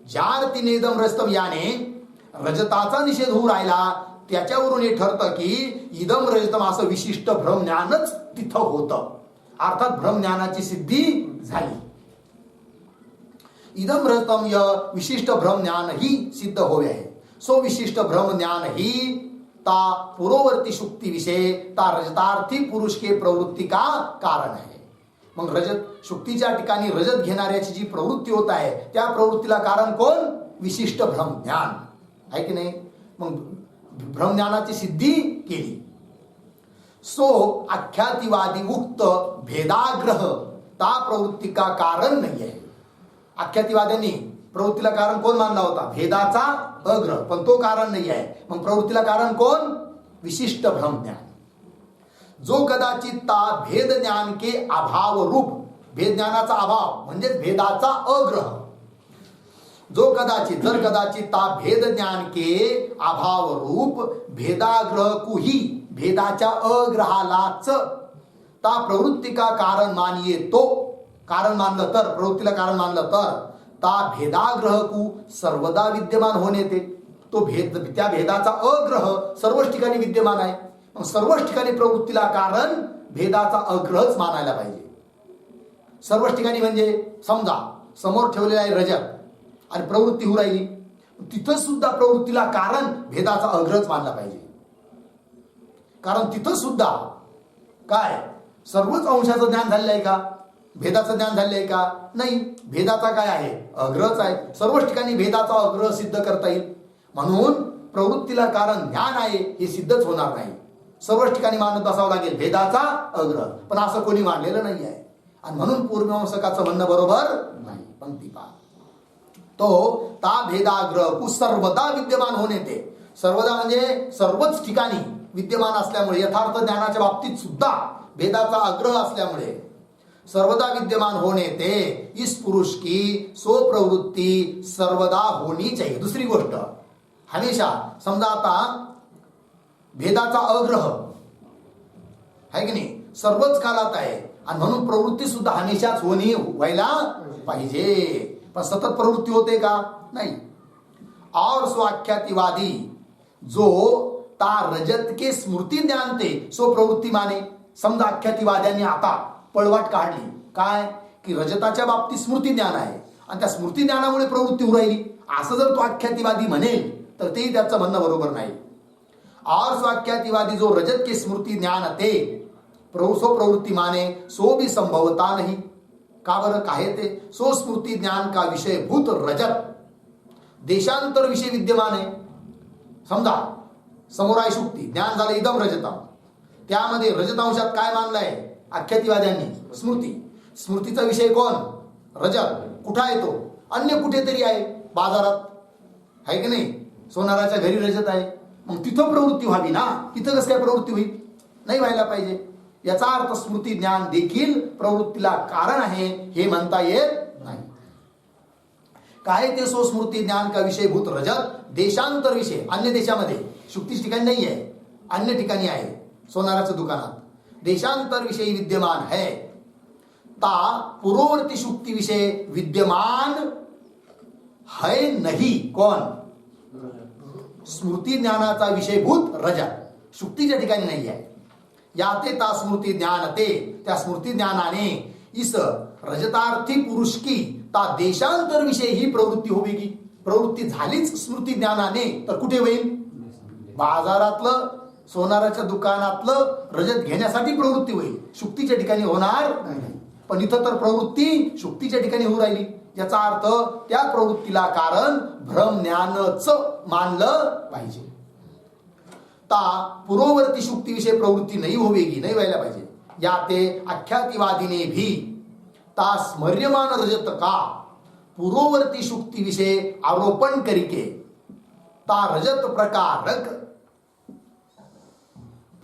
ज्यार्थी नेदम रजतम याने रजताचा निषेध होऊ राहिला, त्याच्यावरून हे ठरतं की इदम रजतम असं विशिष्ट भ्रम ज्ञानच तिथं होतं, अर्थात भ्रम ज्ञानाची सिद्धी झाली. इदम रजतम य विशिष्ट भ्रम ज्ञान ही सिद्ध होवे आहे. सो विशिष्ट भ्रम ज्ञान ही ता पूर्ववर्ती शुक्ति विषय ता रजतार्थी पुरुष के प्रवृत्ती का कारण आहे. मग रजत शुक्तीच्या ठिकाणी रजत घेणाऱ्याची जी प्रवृत्ती होत आहे, त्या प्रवृत्तीला कारण कोण? विशिष्ट भ्रम ज्ञान आहे की नाही. मग भ्रम ज्ञानाची सिद्धी केली. सो आख्यातिवादी उक्त भेदाग्रह ता प्रवृत्ती का कारण नाही आहे. आख्यातिवाद्यांनी प्रवृत्तीला कारण कोण मानला होता? भेदाचा अग्रह, पण तो कारण नाही आहे. मग प्रवृत्तीला कारण कोण? विशिष्ट भ्रम ज्ञान. जो कदाचित ता भेद ज्ञान के अभाव रूप, भेद ज्ञानाचा अभाव म्हणजे भेदाचा अग्रह. जो कदाचित, जर कदाचित ता भेद ज्ञान के अभाव रूप भेदाग्रह कुही, भेदाच्या अग्रहालाच ता प्रवृत्ती का कारण मानिये, तो कारण मानलं तर, प्रवृत्तीला कारण मानलं तर ता भेदाग्रह कु सर्वदा विद्यमान होणे ते, तो भेद, त्या भेदाचा अग्रह सर्वच ठिकाणी विद्यमान आहे. मग सर्वच ठिकाणी प्रवृत्तीला कारण भेदाचा अग्रहच मानायला पाहिजे. सर्वच ठिकाणी म्हणजे समजा समोर ठेवलेला आहे रजत आणि प्रवृत्ती होऊ राहिली, तिथं सुद्धा प्रवृत्तीला कारण भेदाचा अग्रहच मानला पाहिजे. कारण तिथं सुद्धा काय सर्वच अंशाचं ज्ञान झालेलं आहे का? भेदाचं ज्ञान झालेलं आहे का? नाही. भेदाचा काय आहे? अग्रहच आहे. सर्वच ठिकाणी भेदाचा अग्रह सिद्ध करता येईल. म्हणून प्रवृत्तीला कारण ज्ञान आहे हे सिद्धच होणार नाही. सर्वच ठिकाणी मानत बसावं लागेल भेदाचा अग्रह, पण असं कोणी मानलेलं नाही आहे. आणि म्हणून पूर्वमीमांसकाचं म्हणणं बरोबर नाही. पंक्ती पहा. तो ता भेदाग्रह कु सर्वदा विद्यमान होणे ते, सर्वदा म्हणजे सर्वच ठिकाणी विद्यमान असल्यामुळे, यथार्थ ज्ञानाच्या बाबतीत सुद्धा भेदाचा आग्रह असल्यामुळे सर्वदा विद्यमान होणे ते इस पुरुष की सो प्रवृत्ती सर्वदा होनी चाहिए. दुसरी गोष्ट, हमेशा समजा आता भेदाचा अग्रह आहे की नाही, सर्वच कालात आहे आणि म्हणून प्रवृत्ती सुद्धा हमेशाच व्हायला पाहिजे. पण सतत प्रवृत्ती होते का? नाही. और स्वाख्यातिवादी जो ता रजत के स्मृती ज्ञानते सो प्रवृत्ती माने. समजा आख्यातिवाद्यांनी आता पळवाट काढली काय की रजताच्या बाबतीत स्मृती ज्ञान आहे आणि त्या स्मृती ज्ञानामुळे प्रवृत्ती होऊ राहिली, असं जर तो आख्यातिवादी म्हणेल तर तेही त्याचं म्हणणं बरोबर नाही. और स्वाख्यातिवादी जो रजत के स्मृती ज्ञान ते सो प्रवृत्ती माने सो भी संभवता नहीं. का बरं? काय ते सो स्मृती ज्ञान का विषय भूत रजत देशांतर विषय विद्यमान आहे. समजा समोर आहे शुक्ती, ज्ञान झालं इदम रजतम, त्यामध्ये रजतांशात काय मानलंय आख्यातिवाद्यांनी? स्मृती. स्मृतीचा विषय कोण? रजत. कुठं आहे तो? अन्य कुठेतरी आहे, बाजारात आहे की नाही, सोनाराच्या घरी रजत आहे. मग तिथं प्रवृत्ती व्हावी ना, तिथं कसं काय प्रवृत्ती होईल? नाही व्हायला पाहिजे. याचा अर्थ स्मृती ज्ञान देखील प्रवृत्तीला कारण आहे हे म्हणता येत नाही. काय ते सो स्मृती ज्ञान का विषय भूत रजत देशांतर विषय, अन्य देशामध्ये, शुक्तीच ठिकाणी नाही आहे, अन्य ठिकाणी आहे, सोनाराच्या दुकानात देशांतर विषयी विद्यमान है. ता पूर्ववर्ती शुक्ति विषय विद्यमान है नहीं. कोण? स्मृती ज्ञानाचा विषयभूत रजत शुक्तीच्या ठिकाणी नाही आहे. याते ता स्मृती ज्ञान ते, त्या स्मृती ज्ञानाने इस रजतार्थी पुरुष की ता देशांतर विषय ही प्रवृत्ती होवेगी. प्रवृत्ती झालीच स्मृती ज्ञानाने तर कुठे होईल? बाजारातलं, सोनाराच्या दुकानातलं रजत घेण्यासाठी प्रवृत्ती होईल, शुक्तीच्या ठिकाणी होणार नाही. पण इथं तर प्रवृत्ती शुक्तीच्या ठिकाणी होऊ राहिली. याचा अर्थ त्या प्रवृत्तीला कारण भ्रम ज्ञानच मानलं पाहिजे. ता पूर्ववर्ती शुक्ती विषय प्रवृत्ती नाही होवेगी, नाही व्हायला पाहिजे. या ते आख्यातिवादिने भी ता स्मर्यमान रजत का पूर्ववर्ती शुक्ति विषय आरोपण करिके ता रजत प्रकारक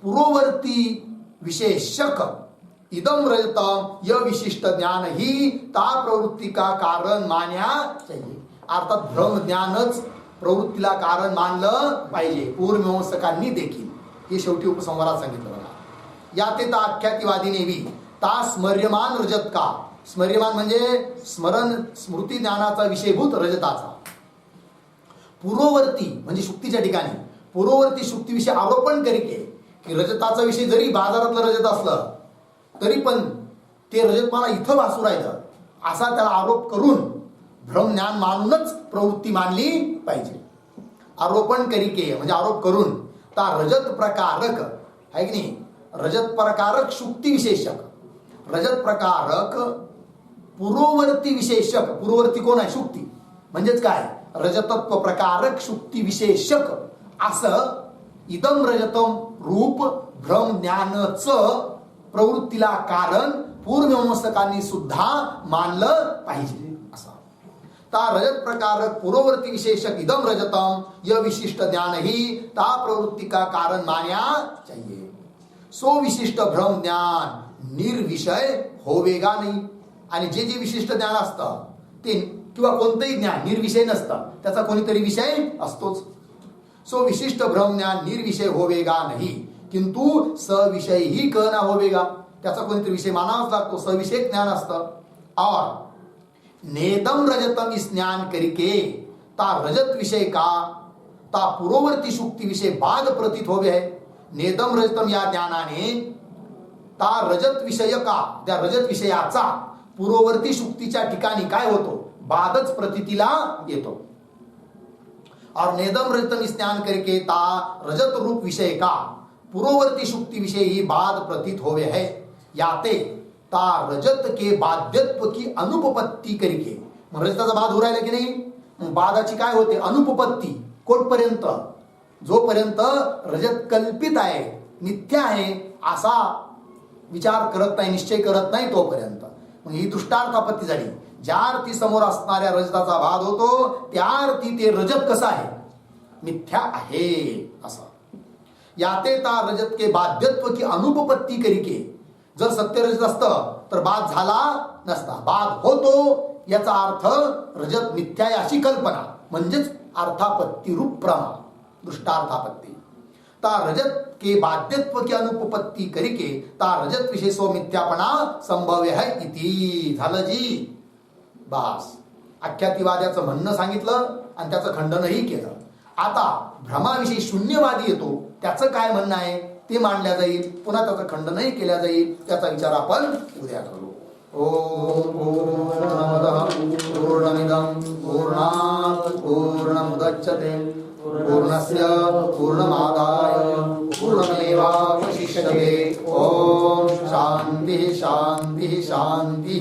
पूर्ववर्ती विशेषक इदम रजतम य विशिष्ट ज्ञान ही ता प्रवृत्ती का कारण मान्या चाहिए. अर्थात भ्रम ज्ञानच प्रवृत्तीला कारण मानलं पाहिजे पूर्वमीमांसकांनी देखील. हे शेवटी उपसंहारात सांगितलं बघा. या ते ता आख्यातिवादीने बी ता स्मर्यमान रजत का. स्मर्यमान म्हणजे स्मरण स्मृती ज्ञानाचा विषयभूत रजताचा. पूर्ववर्ती म्हणजे शुक्तीच्या ठिकाणी पूर्ववर्ती शुक्तीविषयी आरोपण करिके की रजताचा विषय जरी बाजारातलं रजत असलं तरी पण ते रजत मला इथं भासू राहिलं असा त्याला आरोप करून भ्रमज्ञान मानूनच प्रवृत्ती मानली पाहिजे. आरोपण करिके म्हणजे आरोप करून ता रजत प्रकारक आहे की नाही. रजत प्रकारक शुक्ती विशेषक रजत प्रकारक पूर्ववर्ती विशेषक. पूर्ववर्ती कोण आहे? शुक्ती. म्हणजेच काय? रजतत्व प्रकारक शुक्ती विशेषक असं इदम रजतम रूप भ्रम ज्ञानच प्रवृत्तीला कारण पूर्वमीमांसकांनी सुद्धा मानलं पाहिजे असा. ता रजत प्रकारक पूर्ववर्ती विशेषक इदम रजतम य विशिष्ट ज्ञान ही ता प्रवृत्ती का कारण मान्या चाहिए. सो विशिष्ट भ्रम ज्ञान निर्विषय होवेगा नाही. आणि जे जे विशिष्ट ज्ञान असतं ते किंवा कोणतंही ज्ञान निर्विषय नसतं त्याचा कोणीतरी विषय असतोच. सो विशिष्ट भ्रम ज्ञान निर्विषय होवेगा नाही किंतु सविषय ही कहना होवेगा. त्याचा कोणीतरी विषय मानावाच लागतो. सविषय ज्ञान असतं. और नेदम रजतम इस ज्ञान करिके ता रजत विषय का ता पूर्ववर्ती शुक्ती विषय बाद प्रतीत होवे है. नेदम रजतम या ज्ञानाने ता रजत विषय का त्या रजत विषयाचा पूर्ववर्ती शुक्तीच्या ठिकाणी काय होतो? बादच प्रतीतीला येतो. और नेदम रजतम स्नान करके ता रजत रूप विषय का पूर्ववर्ती शुक्ति विषय ही बाद प्रतीत होवे है. याते ता रजत के बाध्यत्व की अनुपपत्ती करके. मग रजताचा बाद हो राहिला की नाही. मग बादाची काय होते? अनुपपत्ती. कोटपर्यंत? जोपर्यंत रजत कल्पित आहे मिथ्या आहे असा विचार करत नाही निश्चय करत नाही तोपर्यंत. मग ही दृष्टार्थापत्ती झाली. ज्या अर्थी समोर असणाऱ्या रजताचा भाद होतो त्या अर्थी ते रजत कसं आहे? मिथ्या आहे असं. याते ता रजत के बाध्यत्व की अनुपपत्ती करिके. जर सत्य रजत असतं तर बाद झाला नसता. बाद होतो याचा अर्थ रजत मिथ्या अशी कल्पना म्हणजेच अर्थापत्ती रूप प्रमा दृष्टार्थापत्ती. ता रजत के बाध्यत्व की अनुपपत्ती करिके ता रजत विषय सो मिथ्यापणा संभव्य है इति. झालं जी. बास आख्यातिवाद्याचं म्हणणं सांगितलं आणि त्याचं खंडनही केलं. आता भ्रमाविषयी शून्यवादी येतो त्याचं काय म्हणणं आहे ते मांडल्या जाईल. पुन्हा त्याचं खंडनही केल्या जाईल. त्याचा विचार आपण उद्या करू. ओम पूर्णमदः पूर्णमिदं पूर्णात् पूर्णमुदच्यते पूर्णस्य पूर्णमादाय पूर्णमेवावशिष्यते. ओम शांति शांति शांति.